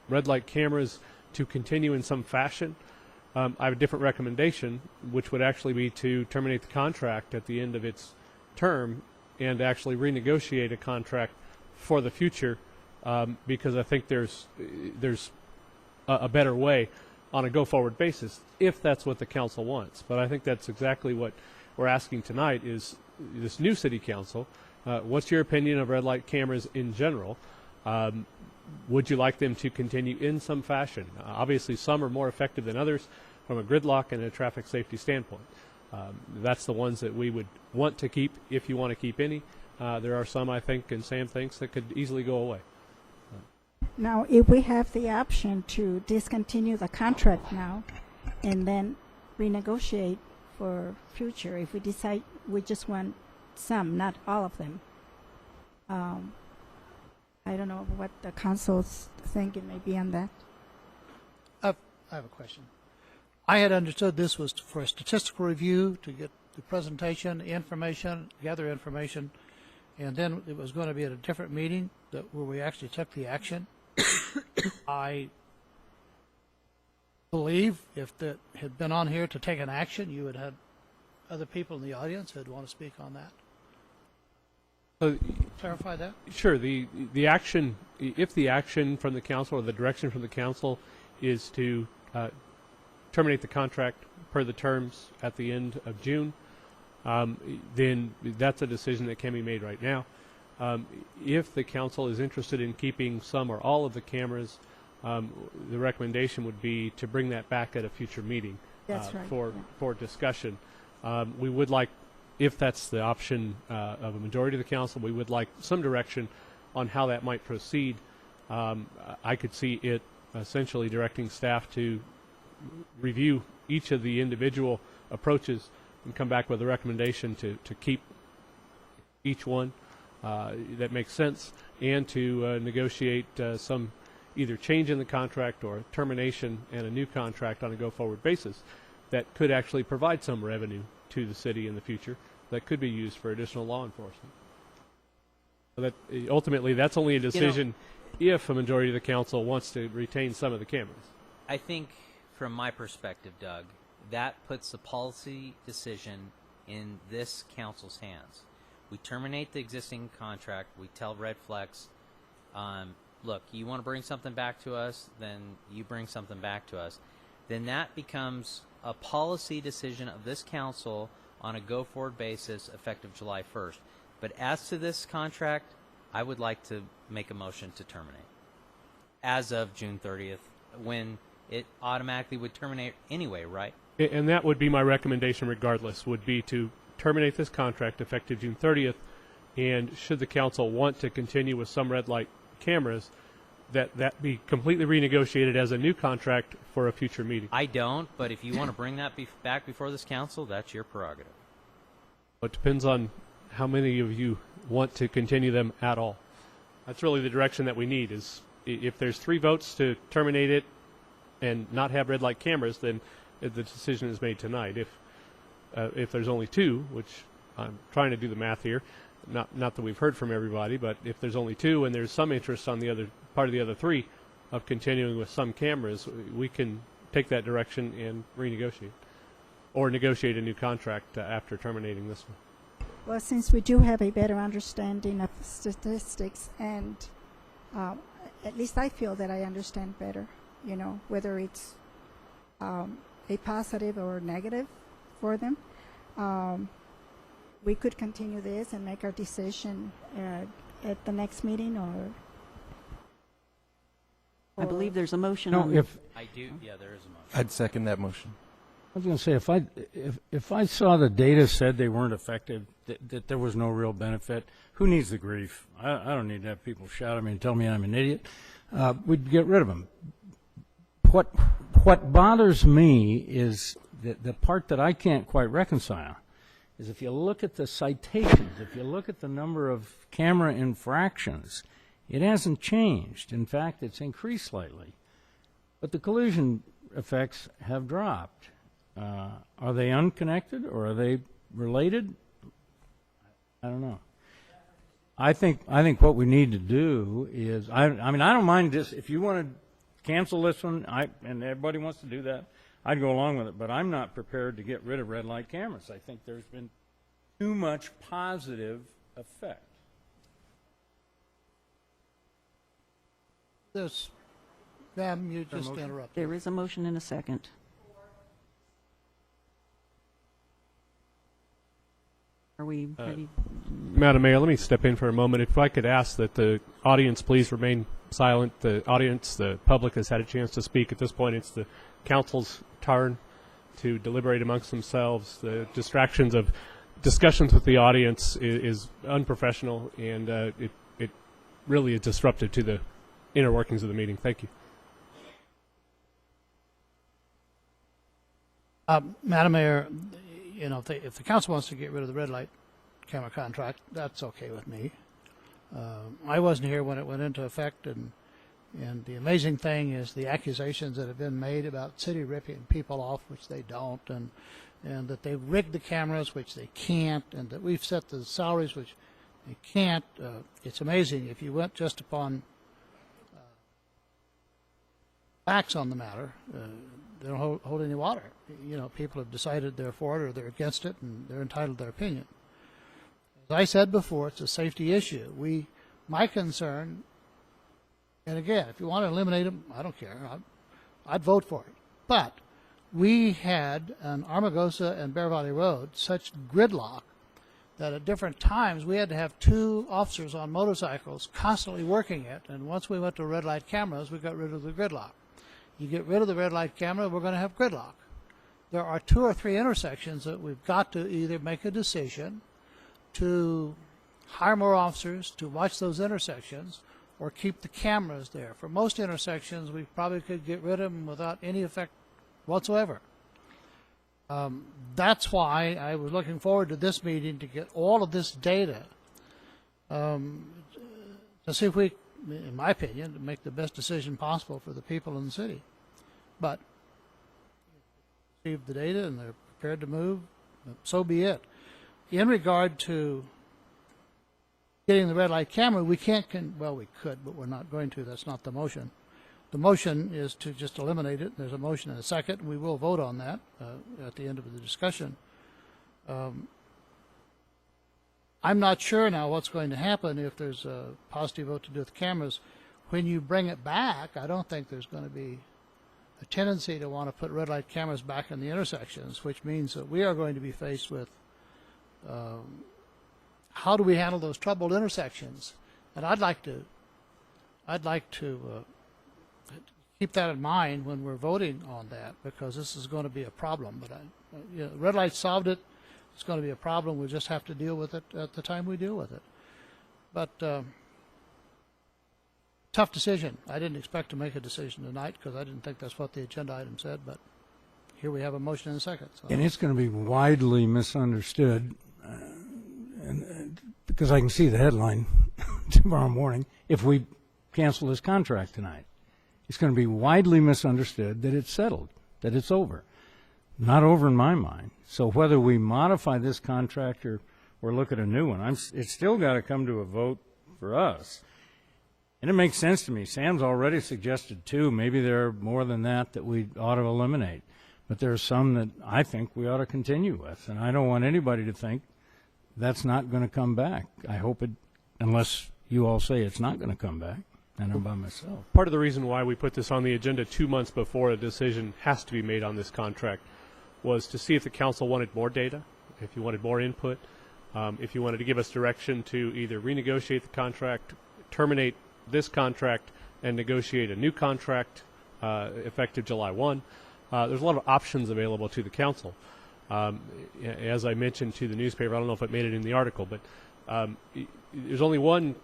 red light cameras to continue in some fashion, I have a different recommendation, which would actually be to terminate the contract at the end of its term and actually renegotiate a contract for the future, because I think there's a better way on a go-forward basis, if that's what the council wants. But I think that's exactly what we're asking tonight is this new city council. What's your opinion of red light cameras in general? Would you like them to continue in some fashion? Obviously, some are more effective than others from a gridlock and a traffic safety standpoint. That's the ones that we would want to keep, if you want to keep any. There are some, I think, and Sam thinks, that could easily go away. Now, if we have the option to discontinue the contract now and then renegotiate for future, if we decide we just want some, not all of them, I don't know what the council's thinking may be on that. I have a question. I had understood this was for a statistical review, to get the presentation, information, gather information, and then it was going to be at a different meeting where we actually took the action. I believe if that had been on here to take an action, you would have other people in the audience who'd want to speak on that. Clarify that? Sure. The action, if the action from the council or the direction from the council is to terminate the contract per the terms at the end of June, then that's a decision that can be made right now. If the council is interested in keeping some or all of the cameras, the recommendation would be to bring that back at a future meeting. That's right. For discussion. We would like, if that's the option of a majority of the council, we would like some direction on how that might proceed. I could see it essentially directing staff to review each of the individual approaches and come back with a recommendation to keep each one that makes sense, and to negotiate some either change in the contract or termination and a new contract on a go-forward basis that could actually provide some revenue to the city in the future that could be used for additional law enforcement. So that ultimately, that's only a decision if a majority of the council wants to retain some of the cameras. I think, from my perspective, Doug, that puts the policy decision in this council's hands. We terminate the existing contract. We tell Redflex, look, you want to bring something back to us, then you bring something back to us. Then that becomes a policy decision of this council on a go-forward basis effective July 1st. But as to this contract, I would like to make a motion to terminate as of June 30th, when it automatically would terminate anyway, right? And that would be my recommendation regardless, would be to terminate this contract effective June 30th, and should the council want to continue with some red light cameras, that be completely renegotiated as a new contract for a future meeting. I don't, but if you want to bring that back before this council, that's your prerogative. It depends on how many of you want to continue them at all. That's really the direction that we need, is if there's 3 votes to terminate it and not have red light cameras, then the decision is made tonight. If there's only 2, which I'm trying to do the math here, Not that we've heard from everybody, but if there's only 2 and there's some interest on the other part of the other 3 of continuing with some cameras, we can take that direction and renegotiate or negotiate a new contract after terminating this one. Well, since we do have a better understanding of statistics, and at least I feel that I understand better, you know, whether it's a positive or negative for them, we could continue this and make our decision at the next meeting, or I believe there's a motion No, on. if I do. Yeah, there is a motion. I'd second that motion. I was going to say, if I saw the data said they weren't effective, that there was no real benefit, who needs the grief? I don't need to have people shout at me and tell me I'm an idiot. We'd get rid of them. What bothers me is the part that I can't quite reconcile is if you look at the citations, if you look at the number of camera infractions, it hasn't changed. In fact, it's increased slightly. But the collision effects have dropped. Are they unconnected or are they related? I don't know. I think what we need to do is, I mean, I don't mind this. If you want to cancel this one, and everybody wants to do that, I'd go along with it. But I'm not prepared to get rid of red light cameras. I think there's been too much positive effect. Ma'am, you just interrupted. There is a motion and a second. Are we ready? Madam Mayor, let me step in for a moment. If I could ask that the audience please remain silent. The audience, the public has had a chance to speak. At this point, it's the council's turn to deliberate amongst themselves. The distractions of discussions with the audience is unprofessional, and it really is disruptive to the inner workings of the meeting. Thank you. Madam Mayor, you know, if the council wants to get rid of the red light camera contract, that's okay with me. I wasn't here when it went into effect, and the amazing thing is the accusations that have been made about city ripping people off, which they don't, and that they've rigged the cameras, which they can't, and that we've set the salaries, which they can't. It's amazing. If you went just upon facts on the matter, they don't hold any water. You know, people have decided they're for it or they're against it, and they're entitled to their opinion. As I said before, it's a safety issue. My concern, and again, if you want to eliminate them, I don't care. I'd vote for it. But we had on Armagosa and Bear Valley Road such gridlock that at different times we had to have 2 officers on motorcycles constantly working it, and once we went to red light cameras, we got rid of the gridlock. You get rid of the red light camera, we're going to have gridlock. There are 2 or 3 intersections that we've got to either make a decision to hire more officers to watch those intersections or keep the cameras there. For most intersections, we probably could get rid of them without any effect whatsoever. That's why I was looking forward to this meeting to get all of this data to see if we, in my opinion, to make the best decision possible for the people in the city. But receive the data and they're prepared to move, so be it. In regard to getting the red light camera, we can't, well, we could, but we're not going to. That's not the motion. The motion is to just eliminate it. There's a motion and a second, and we will vote on that at the end of the discussion. I'm not sure now what's going to happen if there's a positive vote to do with the cameras. When you bring it back, I don't think there's going to be a tendency to want to put red light cameras back in the intersections, which means that we are going to be faced with how do we handle those troubled intersections? And I'd like to keep that in mind when we're voting on that, because this is going to be a problem. But you know, red light solved it. It's going to be a problem. We'll just have to deal with it at the time we deal with it. But tough decision. I didn't expect to make a decision tonight because I didn't think that's what the agenda item said. But here we have a motion and a second. So. And it's going to be widely misunderstood, because I can see the headline tomorrow morning, if we cancel this contract tonight. It's going to be widely misunderstood that it's settled, that it's over. Not over in my mind. So whether we modify this contract or or look at a new one. It's still got to come to a vote for us. And it makes sense to me. Sam's already suggested two. Maybe there are more than that we ought to eliminate. But there are some that I think we ought to continue with. And I don't want anybody to think that's not going to come back. I hope it, unless you all say it's not going to come back, and I'm by myself. Part of the reason why we put this on the agenda 2 months before a decision has to be made on this contract was to see if the council wanted more data, if you wanted more input, if you wanted to give us direction to either renegotiate the contract, terminate this contract, and negotiate a new contract effective July 1. There's a lot of options available to the council. As I mentioned to the newspaper, I don't know if it made it in the article, but there's only one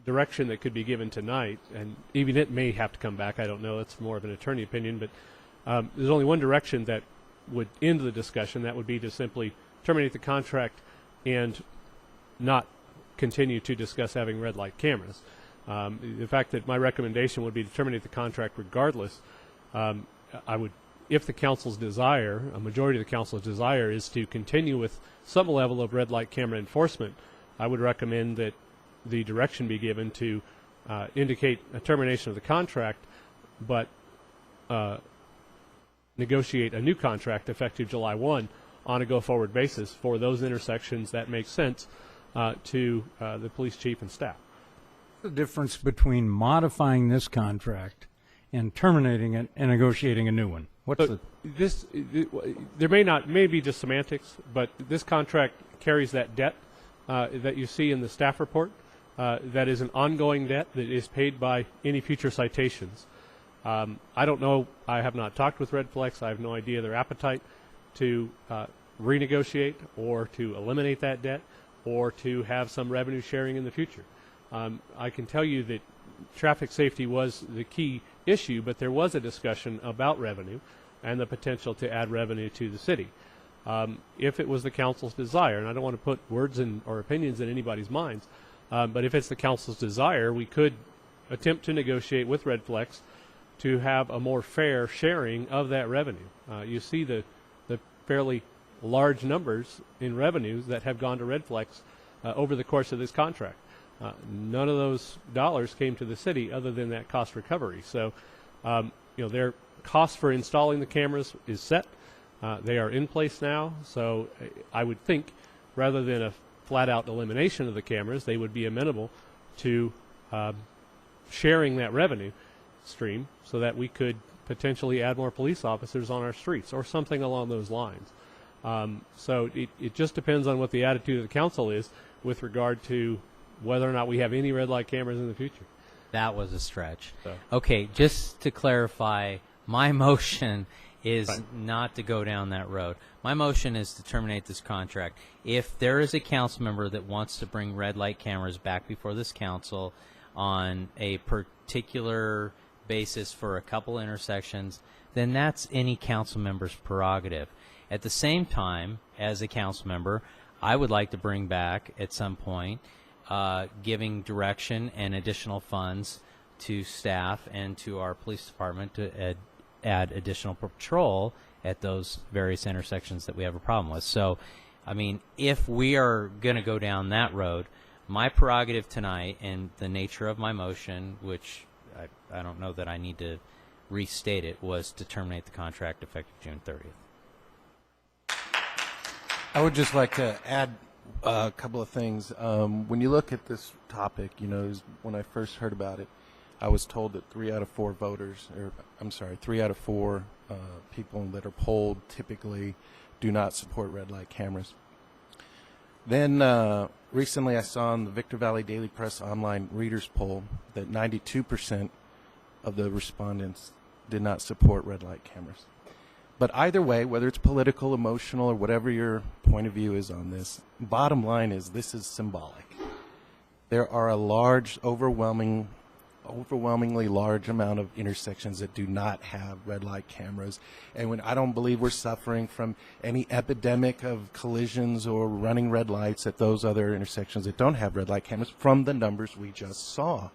direction that could be given tonight, and even it may have to come back. I don't know. It's more of an attorney opinion, but there's only one direction that would end the discussion. That would be to simply terminate the contract and not continue to discuss having red light cameras. The fact that my recommendation would be to terminate the contract regardless, I would, if the council's desire, a majority of the council's desire is to continue with some level of red light camera enforcement, I would recommend that the direction be given to indicate a termination of the contract, but negotiate a new contract effective July 1 on a go-forward basis for those intersections that make sense to the police chief and staff. The difference between modifying this contract and terminating it and negotiating a new one. What's There may be just semantics, but this contract carries that debt that you see in the staff report. That is an ongoing debt that is paid by any future citations. I don't know. I have not talked with Redflex. I have no idea their appetite to renegotiate or to eliminate that debt or to have some revenue sharing in the future. I can tell you that traffic safety was the key issue, but there was a discussion about revenue and the potential to add revenue to the city. If it was the council's desire, and I don't want to put words or opinions in anybody's minds, but if it's the council's desire, we could attempt to negotiate with Redflex to have a more fair sharing of that revenue. You see the fairly large numbers in revenues that have gone to Redflex over the course of this contract. None of those dollars came to the city other than that cost recovery. So, their cost for installing the cameras is set. They are in place now. So I would think rather than a flat-out elimination of the cameras, they would be amenable to sharing that revenue stream so that we could potentially add more police officers on our streets or something along those lines. So it just depends on what the attitude of the council is with regard to whether or not we have any red light cameras in the future. That was a stretch. So. Okay, just to clarify, my motion is not to go down that road. My motion is to terminate this contract. If there is a council member that wants to bring red light cameras back before this council on a particular basis for a couple intersections, then that's any council member's prerogative. At the same time, as a council member, I would like to bring back at some point giving direction and additional funds to staff and to our police department to add additional patrol at those various intersections that we have a problem with. So, I mean, if we are going to go down that road, my prerogative tonight and the nature of my motion, which I don't know that I need to restate it, was to terminate the contract effective June 30th. I would just like to add a couple of things. When you look at this topic, when I first heard about it, I was told that 3 out of 4 people that are polled typically do not support red light cameras. Then recently I saw in the Victor Valley Daily Press online readers poll that 92% of the respondents did not support red light cameras. But either way, whether it's political, emotional, or whatever your point of view is on this, bottom line is this is symbolic. There are a overwhelmingly large amount of intersections that do not have red light cameras. And when I don't believe we're suffering from any epidemic of collisions or running red lights at those other intersections that don't have red light cameras from the numbers we just saw.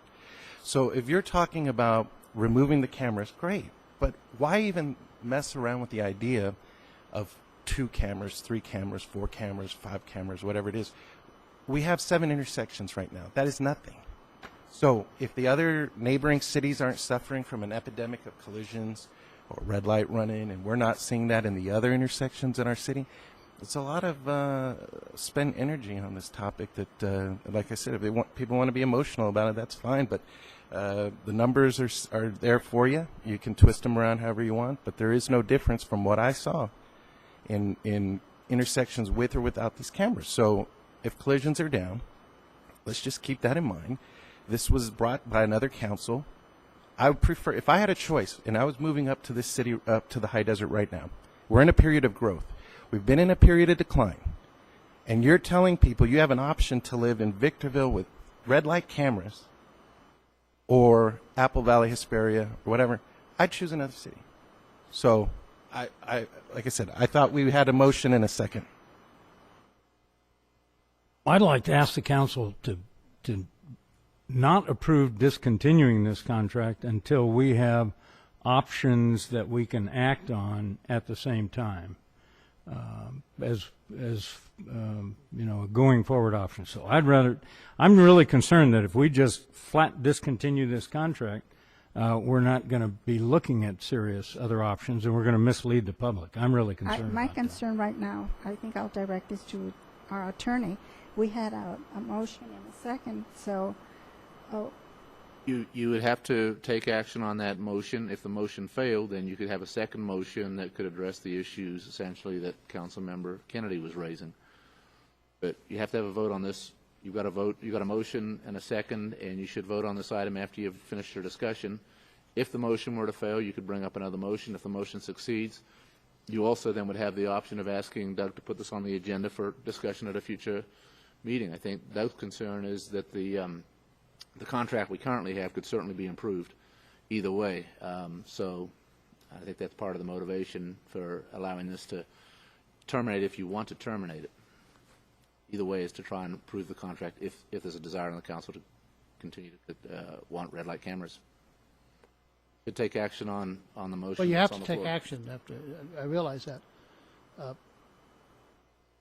So if you're talking about removing the cameras, great. But why even mess around with the idea of 2 cameras, 3 cameras, 4 cameras, 5 cameras, whatever it is. We have 7 intersections right now. That is nothing. So if the other neighboring cities aren't suffering from an epidemic of collisions or red light running, and we're not seeing that in the other intersections in our city, it's a lot of spent energy on this topic that, like I said, if people want to be emotional about it, that's fine, but the numbers are there for you. You can twist them around however you want, but there is no difference from what I saw in intersections with or without these cameras. So if collisions are down, let's just keep that in mind. This was brought by another council. I would prefer, if I had a choice, and I was moving up to this city, up to the high desert right now, we're in a period of growth. We've been in a period of decline. And you're telling people you have an option to live in Victorville with red light cameras or Apple Valley, Hesperia, or whatever. I'd choose another city. So, like I said, I thought we had a motion in a second. I'd like to ask the council to not approve discontinuing this contract until we have options that we can act on at the same time, as you know, a going forward option. So I'm really concerned that if we just flat discontinue this contract, we're not going to be looking at serious other options, and we're going to mislead the public. I'm really concerned. My concern right now, I think I'll direct this to our attorney. We had a motion in a second, so. You would have to take action on that motion. If the motion failed, then you could have a second motion that could address the issues essentially that Councilmember Kennedy was raising. But you have to have a vote on this. You've got a vote. You've got a motion and a second, and you should vote on this item after you've finished your discussion. If the motion were to fail, you could bring up another motion. If the motion succeeds, you also then would have the option of asking Doug to put this on the agenda for discussion at a future meeting. I think Doug's concern is that the contract we currently have could certainly be improved either way. So I think that's part of the motivation for allowing this to terminate if you want to terminate it. Either way is to try and improve the contract if there's a desire in the council to continue to want red light cameras. To take action on the motion. Well, you have to that's on the take floor. action. I realize that.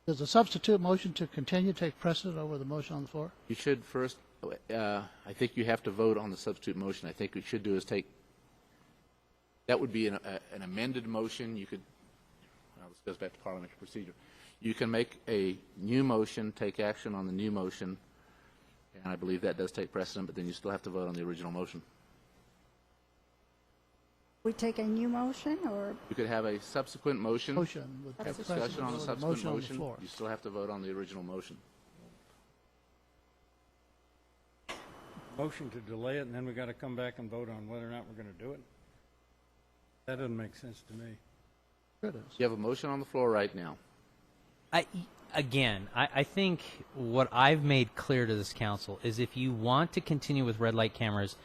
Does the substitute motion to continue take precedent over the motion on the floor? You should first, I think you have to vote on the substitute motion. I think what you should do is that would be an amended motion. You could, this goes back to parliamentary procedure. You can make a new motion, take action on the new motion, and I believe that does take precedent, but then you still have to vote on the original motion. We take a new motion, or? You could have a subsequent motion. Motion with Have precedent discussion on the over the subsequent motion on the motion. floor. You still have to vote on the original motion. Motion to delay it, and then we got to come back and vote on whether or not we're going to do it. That doesn't make sense to me. It is. You have a motion on the floor right now. I think what I've made clear to this council is if you want to continue with red light cameras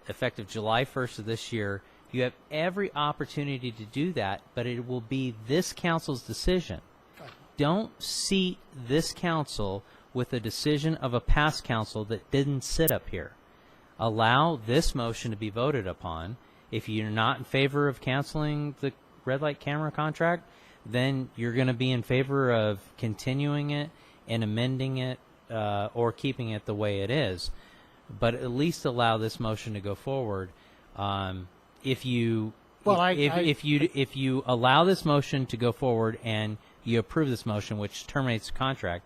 effective July 1st of this year, you have every opportunity to do that, but it will be this council's decision. Don't seat this council with a decision of a past council that didn't sit up here. Allow this motion to be voted upon. If you're not in favor of canceling the red light camera contract, then you're going to be in favor of continuing it and amending it or keeping it the way it is. But at least allow this motion to go forward. If you allow this motion to go forward and you approve this motion, which terminates the contract,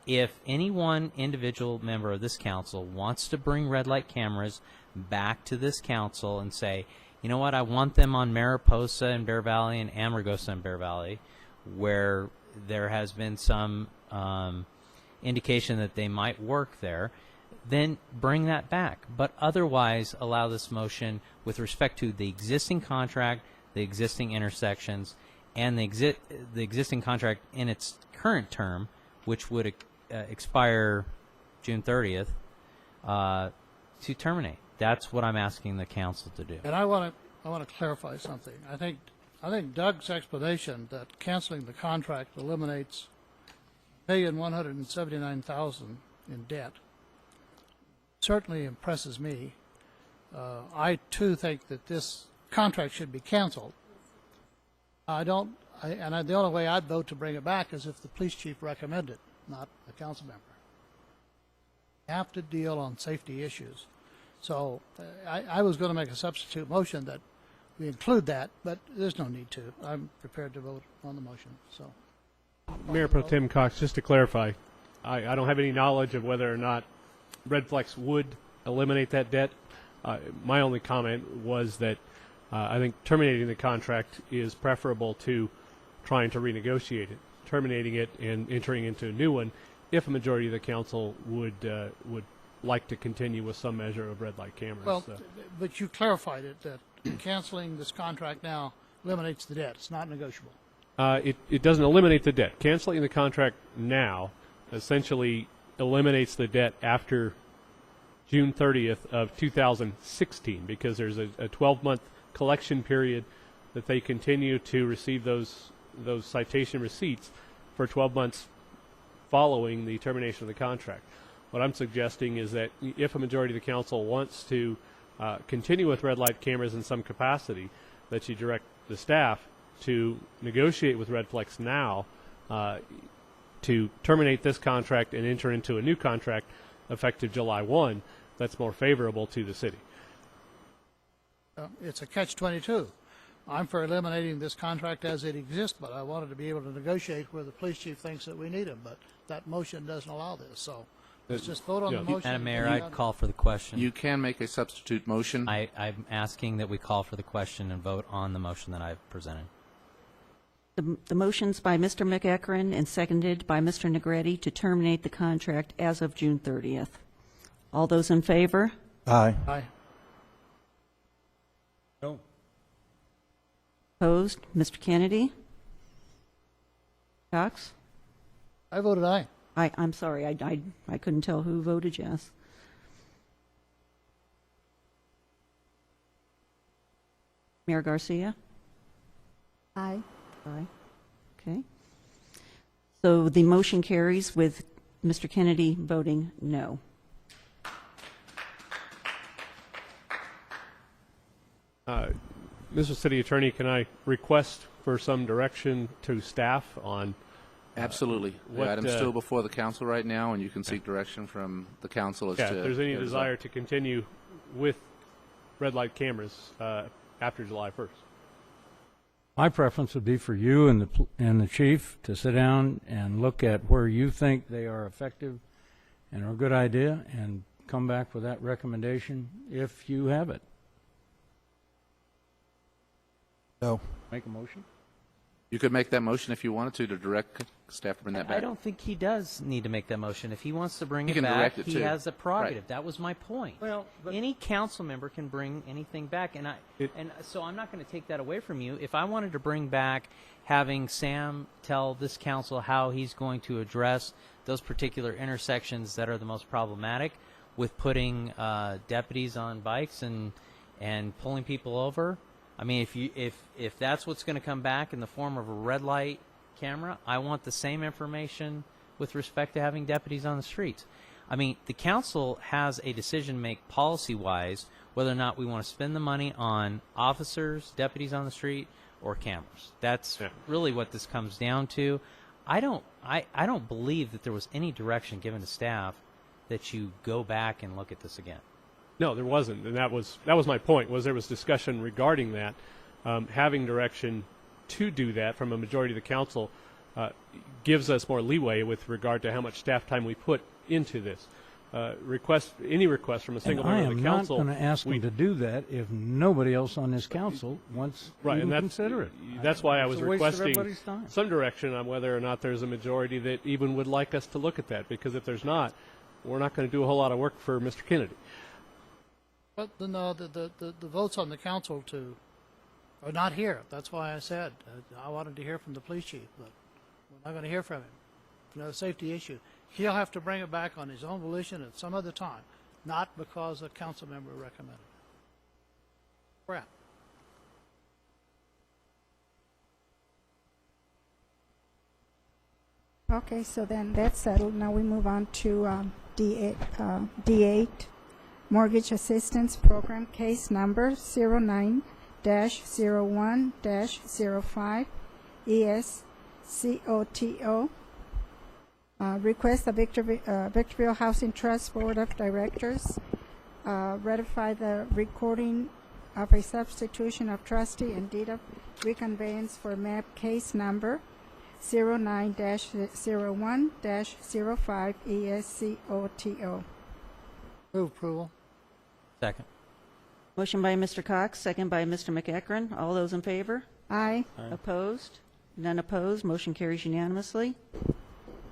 if any one individual member of this council wants to bring red light cameras back to this council and say, you know what, I want them on Mariposa and Bear Valley and Amargosa and Bear Valley, where there has been some indication that they might work there, then bring that back. But otherwise, allow this motion with respect to the existing contract, the existing intersections, and the existing contract in its current term, which would expire June 30th, to terminate. That's what I'm asking the council to do. And I want to clarify something. I think Doug's explanation that canceling the contract eliminates $1,179,000 in debt certainly impresses me. I too think that this contract should be canceled. I don't The only way I'd vote to bring it back is if the police chief recommended, not a council member. You have to deal on safety issues. So I was going to make a substitute motion that we include that, but there's no need to. I'm prepared to vote on the motion. So, Mayor Pro Tem Cox, just to clarify, I don't have any knowledge of whether or not Redflex would eliminate that debt. My only comment was that I think terminating the contract is preferable to trying to renegotiate it. Terminating it and entering into a new one, if a majority of the council would like to continue with some measure of red light cameras. well, but you clarified it that canceling this contract now eliminates the debt. It's not negotiable. It doesn't eliminate the debt. Canceling the contract now essentially eliminates the debt after June 30th of 2016 because there's a 12-month collection period that they continue to receive those citation receipts for 12 months following the termination of the contract. What I'm suggesting is that if a majority of the council wants to continue with red light cameras in some capacity, that you direct the staff to negotiate with Redflex now to terminate this contract and enter into a new contract effective July 1 that's more favorable to the city. It's a catch-22. I'm for eliminating this contract as it exists, but I wanted to be able to negotiate where the police chief thinks that we need him, but that motion doesn't allow this, so let's just vote on the motion. Madam Mayor, I'd call for the question. You can make a substitute motion. I'm asking that we call for the question and vote on the motion that I've presented. The motion's by Mr. McEachran and seconded by Mr. Negretti to terminate the contract as of June 30th. All those in favor? Aye. Aye. No. Opposed? Mr. Kennedy? Cox? I voted aye. I'm sorry, I couldn't tell who voted yes. Mayor Garcia? Aye. Aye. Okay. So the motion carries with Mr. Kennedy voting no. Mr. City Attorney, can I request for some direction to staff on Absolutely. The item's still before the council right now, and you can seek direction from the council as to... if there's any desire to continue with red light cameras after July 1st. My preference would be for you and the chief to sit down and look at where you think they are effective and are a good idea and come back with that recommendation if you have it. No. Make a motion? You could make that motion if you wanted to direct staff to bring that back. I don't think he does need to make that motion. If he wants to bring He it can back, direct it he too. has the prerogative. Right. That was my point. Well, any council member can bring anything back, and so I'm not going to take that away from you. If I wanted to bring back having Sam tell this council how he's going to address those particular intersections that are the most problematic, with putting deputies on bikes and pulling people over. I mean, if that's what's going to come back in the form of a red light camera, I want the same information with respect to having deputies on the streets. I mean, the council has a decision to make policy-wise whether or not we want to spend the money on officers, deputies on the street, or cameras. That's really what this comes down to. I don't believe that there was any direction given to staff that you go back and look at this again. No, there wasn't, and that was my point. Was there was discussion regarding that, having direction to do that from a majority of the council gives us more leeway with regard to how much staff time we put into this. Any request from a single member of the council. I am not going to ask them to do that if nobody else on this council wants to even consider it. That's why I was It's a waste of requesting everybody's time. some direction on whether or not there's a majority that even would like us to look at that. Because if there's not, we're not going to do a whole lot of work for Mr. Kennedy. But no, the votes on the council are not here. That's why I said I wanted to hear from the police chief, but we're not going to hear from him. No safety issue. He'll have to bring it back on his own volition at some other time, not because a council member recommended it. Brad. Okay, so then that's settled. Now we move on to D8, Mortgage Assistance Program, case number 09-01-05, ESCOTO. Request the Victorville Housing Trust Board of Directors ratify the recording of a substitution of trustee and deed of reconveyance for map case number 09-01-05 ESCOTO. Move approval. Second. Motion by Mr. Cox, second by Mr. McEachran. All those in favor? Aye. Opposed? None opposed. Motion carries unanimously.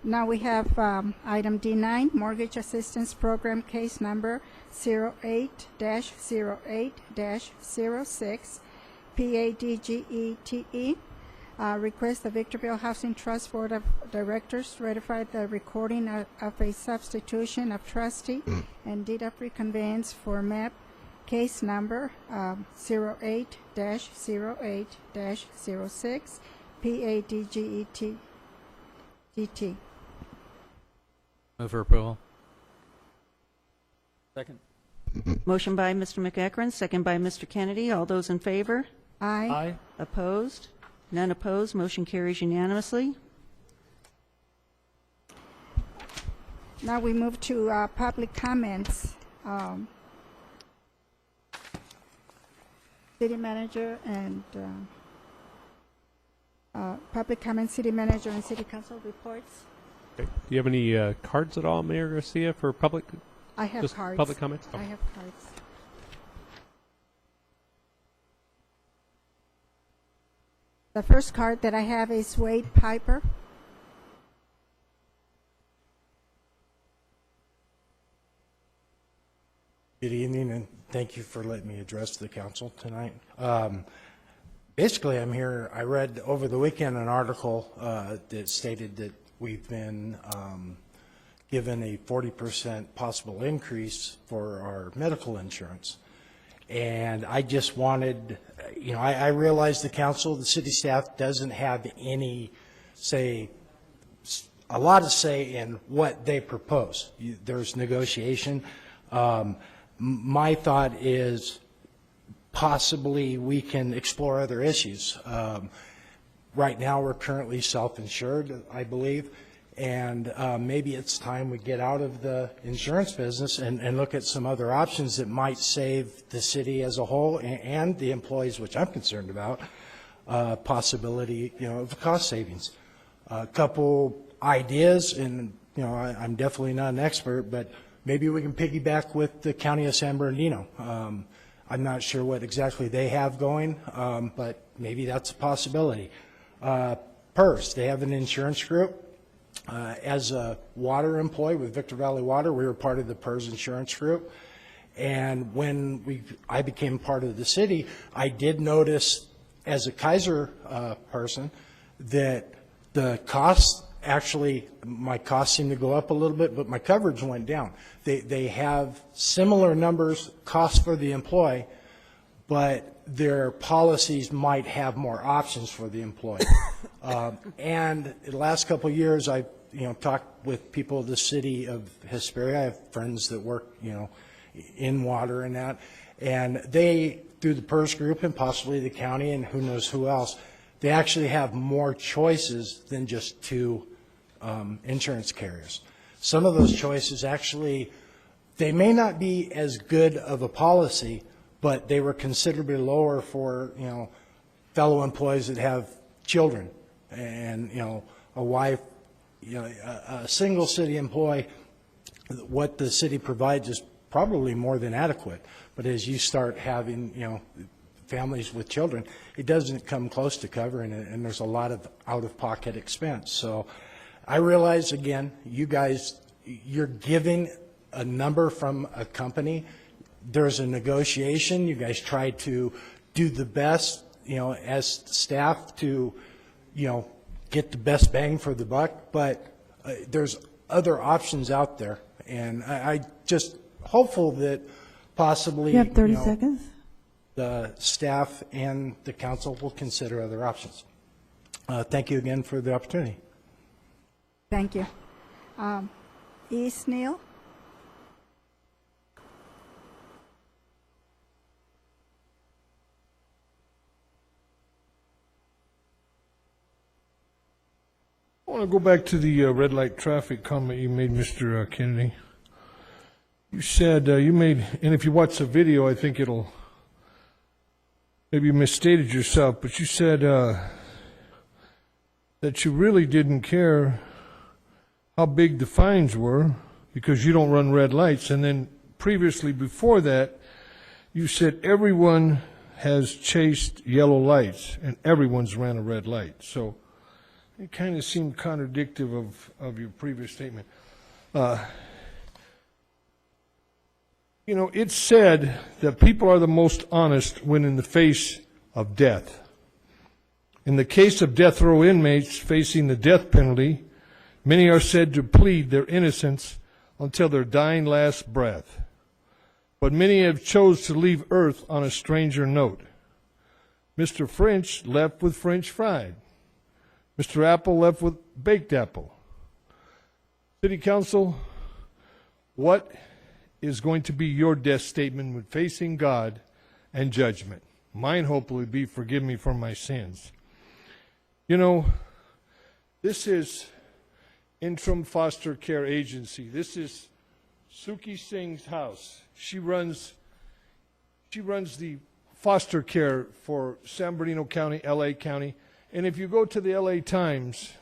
Now we have item D9, Mortgage Assistance Program case number 08-08-06, PADGETE. Request the Victorville Housing Trust Board of Directors ratify the recording of a substitution of trustee and deed of reconveyance for map case number 08-08-06, PADGETE. Move for approval. Second. Motion by Mr. McEachran, second by Mr. Kennedy. All those in favor? Aye. Aye. Opposed? None opposed. Motion carries unanimously. Now we move to public comments. City manager and public comment, city manager and city council reports. Okay. Do you have any cards at all, Mayor Garcia, for public? I have just cards. Public comments? I have cards. The first card that I have is Wade Piper. Good evening, and thank you for letting me address the council tonight. Basically, I'm here, I read over the weekend an article that stated that we've been given a 40% possible increase for our medical insurance. And I just wanted, you know, I realize the council, the city staff doesn't have any say, a lot of say in what they propose. There's negotiation. My thought is possibly we can explore other issues. Right now, we're currently self-insured, I believe, and maybe it's time we get out of the insurance business and look at some other options that might save the city as a whole and the employees, which I'm concerned about, possibility, you know, of cost savings. A couple ideas, and you know, I'm definitely not an expert, but maybe we can piggyback with the County of San Bernardino. I'm not sure what exactly they have going, but maybe that's a possibility. PERS, they have an insurance group. As a water employee with Victor Valley Water, we were part of the PERS insurance group. And when I became part of the city, I did notice as a Kaiser person that the costs actually, my costs seemed to go up a little bit, but my coverage went down. They have similar numbers, costs for the employee, but their policies might have more options for the employee. And in the last couple of years, I've talked with people of the city of Hesperia. I have friends that work in water and that, and they, through the PERS group and possibly the county and who knows who else, they actually have more choices than just two insurance carriers. Some of those choices actually, they may not be as good of a policy, but they were considerably lower for fellow employees that have children and a wife, a single city employee. What the city provides is probably more than adequate, but as you start having families with children, it doesn't come close to covering it, and there's a lot of out-of-pocket expense. So I realize, again, you guys, you're giving a number from a company. There's a negotiation. You guys try to do the best, as staff to, get the best bang for the buck, but there's other options out there, and I just hopeful that possibly You have 30 seconds. The staff and the council will consider other options. Thank you again for the opportunity. Thank you. East Neal? I want to go back to the red light traffic comment you made, Mr. Kennedy. You said, and if you watch the video, I think it'll, maybe you misstated yourself, but you said that you really didn't care how big the fines were because you don't run red lights. And then previously, before that, you said everyone has chased yellow lights and everyone's ran a red light. So it kind of seemed contradictory of your previous statement. It's said that people are the most honest when in the face of death. In the case of death row inmates facing the death penalty, many are said to plead their innocence until their dying last breath. But many have chose to leave earth on a stranger note. Mr. French left with French fried. Mr. Apple left with baked apple. City Council, what is going to be your death statement when facing God and judgment? Mine hopefully be forgive me for my sins. This is Interim Foster Care Agency. This is Suki Singh's house. She runs the foster care for San Bernardino County, LA County. And if you go to the LA Times,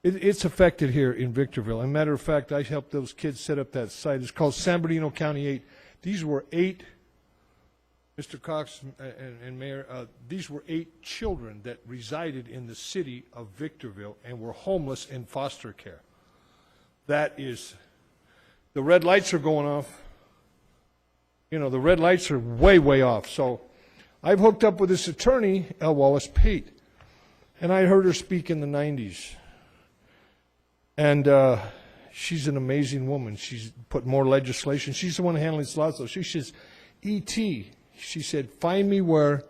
it's affected here in Victorville. As a matter of fact, I helped those kids set up that site. It's called San Bernardino County 8. These were 8, Mr. Cox and Mayor, these were 8 children that resided in the city of Victorville and were homeless in foster care. That is, the red lights are going off. The red lights are way, way off. So I've hooked up with this attorney, L. Wallace Pate, and I heard her speak in the 90s. And she's an amazing woman. She's put more legislation. She's the one handling this law. So she says, E.T., she said, find me where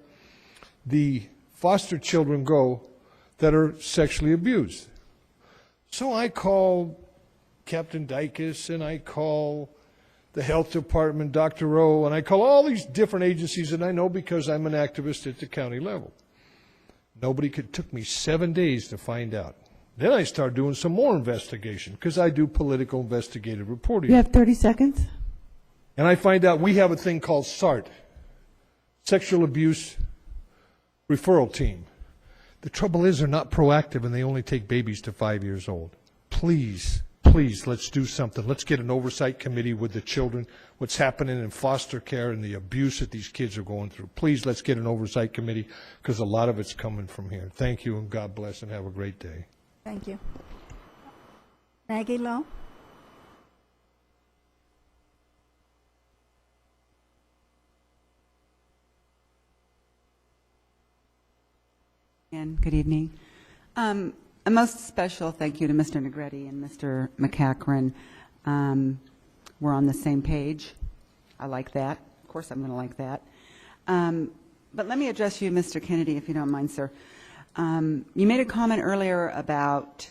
the foster children go that are sexually abused. So I call Captain Dykes, and I call the health department, Dr. Rowe, and I call all these different agencies that I know because I'm an activist at the county level. Took me 7 days to find out. Then I started doing some more investigation because I do political investigative reporting. You have 30 seconds. And I find out we have a thing called SART, Sexual Abuse Referral Team. The trouble is they're not proactive and they only take babies to 5 years old. Please, let's do something. Let's get an oversight committee with the children, what's happening in foster care and the abuse that these kids are going through. Please, let's get an oversight committee because a lot of it's coming from here. Thank you and God bless and have a great day. Thank you. Maggie Lowe? And good evening. A most special thank you to Mr. Negretti and Mr. McCachran. We're on the same page. I like that. Of course I'm going to like that. But let me address you, Mr. Kennedy, if you don't mind, sir. You made a comment earlier about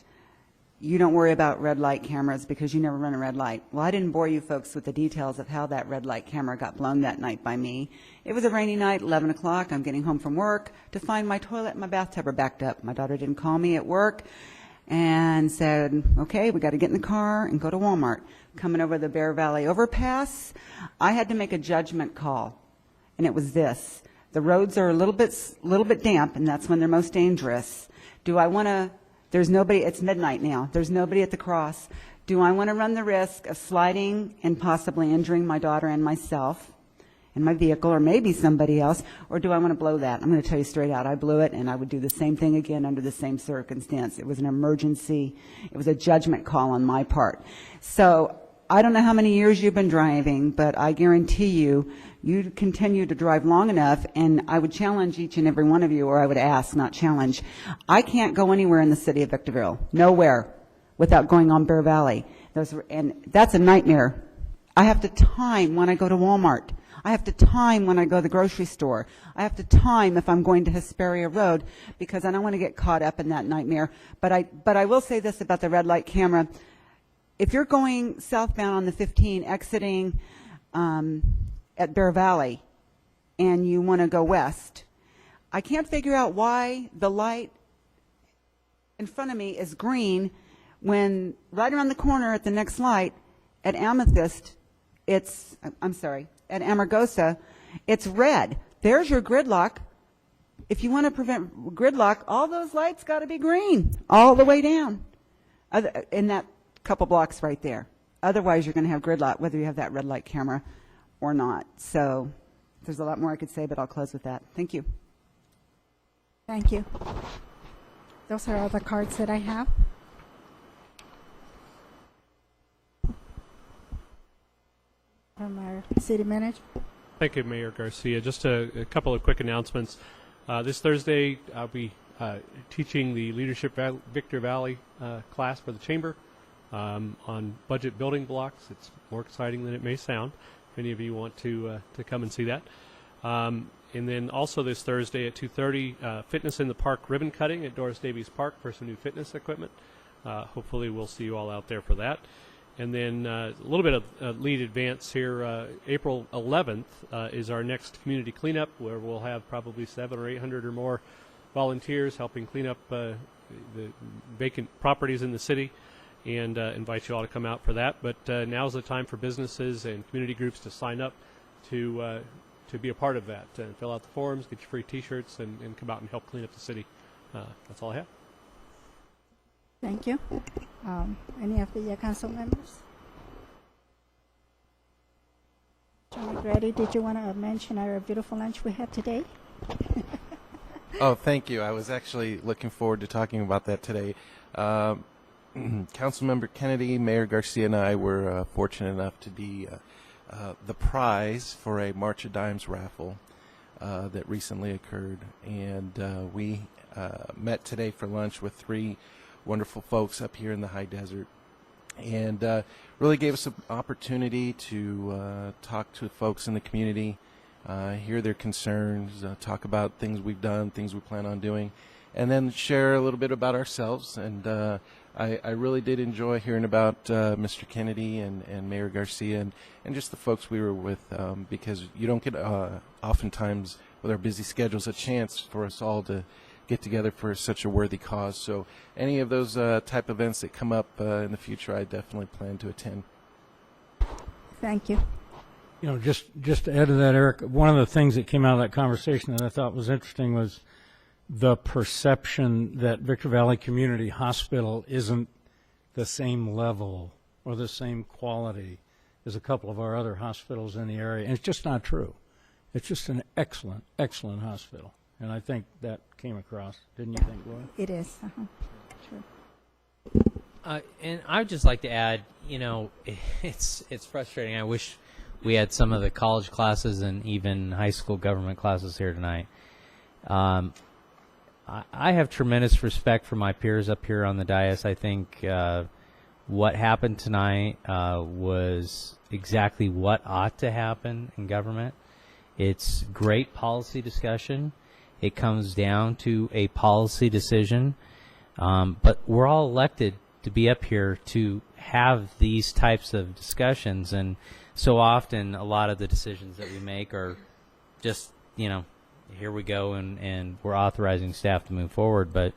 you don't worry about red light cameras because you never run a red light. Well, I didn't bore you folks with the details of how that red light camera got blown that night by me. It was a rainy night, 11 o'clock. I'm getting home from work to find my toilet and my bathtub are backed up. My daughter didn't call me at work and said, okay, we got to get in the car and go to Walmart. Coming over the Bear Valley overpass, I had to make a judgment call, and it was this. The roads are a little bit damp, and that's when they're most dangerous. Do I want to, there's nobody, it's midnight now, there's nobody at the cross. Do I want to run the risk of sliding and possibly injuring my daughter and myself in my vehicle, or maybe somebody else, or do I want to blow that? I'm going to tell you straight out, I blew it, and I would do the same thing again under the same circumstance. It was an emergency. It was a judgment call on my part. So I don't know how many years you've been driving, but I guarantee you, you continue to drive long enough, and I would challenge each and every one of you, or I would ask, not challenge. I can't go anywhere in the city of Victorville, nowhere, without going on Bear Valley. And that's a nightmare. I have to time when I go to Walmart. I have to time when I go to the grocery store. I have to time if I'm going to Hesperia Road because I don't want to get caught up in that nightmare. But I will say this about the red light camera. If you're going southbound on the 15, exiting at Bear Valley, and you want to go west, I can't figure out why the light in front of me is green, when right around the corner at the next light at Amethyst, at Amargosa, it's red. There's your gridlock. If you want to prevent gridlock, all those lights got to be green all the way down in that couple blocks right there. Otherwise, you're going to have gridlock, whether you have that red light camera or not. So there's a lot more I could say, but I'll close with that. Thank you. Thank you. Those are all the cards that I have. From our city manager. Thank you, Mayor Garcia. Just a couple of quick announcements. This Thursday, I'll be teaching the Leadership Victor Valley class for the Chamber on budget building blocks. It's more exciting than it may sound. If any of you want to come and see that. And then also this Thursday at 2:30, Fitness in the Park ribbon cutting at Doris Davies Park for some new fitness equipment. Hopefully we'll see you all out there for that. And then a little bit of lead advance here. April 11th is our next community cleanup, where we'll have probably 700 or 800 or more volunteers helping clean up the vacant properties in the city, and invite you all to come out for that. But now's the time for businesses and community groups to sign up to be a part of that, and fill out the forms, get your free T-shirts, and come out and help clean up the city. That's all I have. Thank you. Any of the council members? John McGrady, did you want to mention our beautiful lunch we had today? Oh, thank you. I was actually looking forward to talking about that today. Councilmember Kennedy, Mayor Garcia, and I were fortunate enough to be the prize for a March of Dimes raffle that recently occurred. And we met today for lunch with 3 wonderful folks up here in the high desert, and really gave us an opportunity to talk to folks in the community, hear their concerns, talk about things we've done, things we plan on doing, and then share a little bit about ourselves. And I really did enjoy hearing about Mr. Kennedy and Mayor Garcia and just the folks we were with, because you don't get oftentimes with our busy schedules a chance for us all to get together for such a worthy cause. So any of those type events that come up in the future, I definitely plan to attend. Thank you. You know, just to add to that, Eric, one of the things that came out of that conversation that I thought was interesting was the perception that Victor Valley Community Hospital isn't the same level or the same quality as a couple of our other hospitals in the area. And it's just not true. It's just an excellent, excellent hospital. And I think that came across. Didn't you think, Laura? It is. Sure. And I'd just like to add, you know, it's frustrating. I wish we had some of the college classes and even high school government classes here tonight. I have tremendous respect for my peers up here on the dais. I think what happened tonight was exactly what ought to happen in government. It's great policy discussion. It comes down to a policy decision. But we're all elected to be up here to have these types of discussions. And so often a lot of the decisions that we make are just, you know, here we go, and we're authorizing staff to move forward. But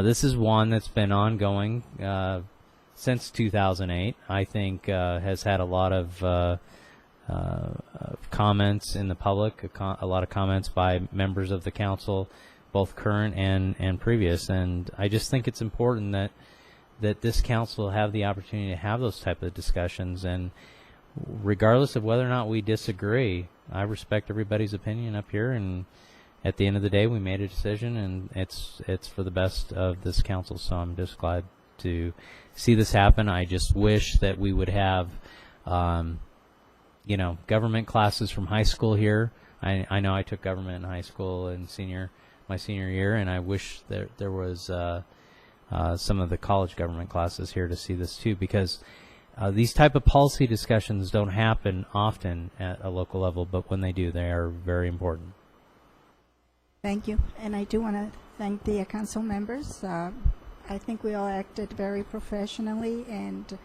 this is one that's been ongoing since 2008. I think has had a lot of comments in the public, a lot of comments by members of the council, both current and previous. And I just think it's important that this council have the opportunity to have those type of discussions. And regardless of whether or not we disagree, I respect everybody's opinion up here, and at the end of the day, we made a decision, and it's for the best of this council. So I'm just glad to see this happen. I just wish that we would have, you know, government classes from high school here. I know I took government in high school in my senior year, and I wish there was some of the college government classes here to see this too, because these type of policy discussions don't happen often at a local level, but when they do, they are very important. Thank you. And I do want to thank the council members. I think we all acted very professionally, and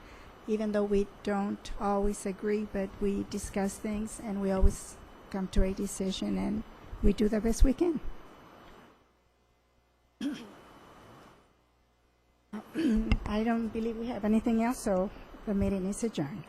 even though we don't always agree, but we discuss things and we always come to a decision, and we do the best we can. I don't believe we have anything else, so the meeting is adjourned.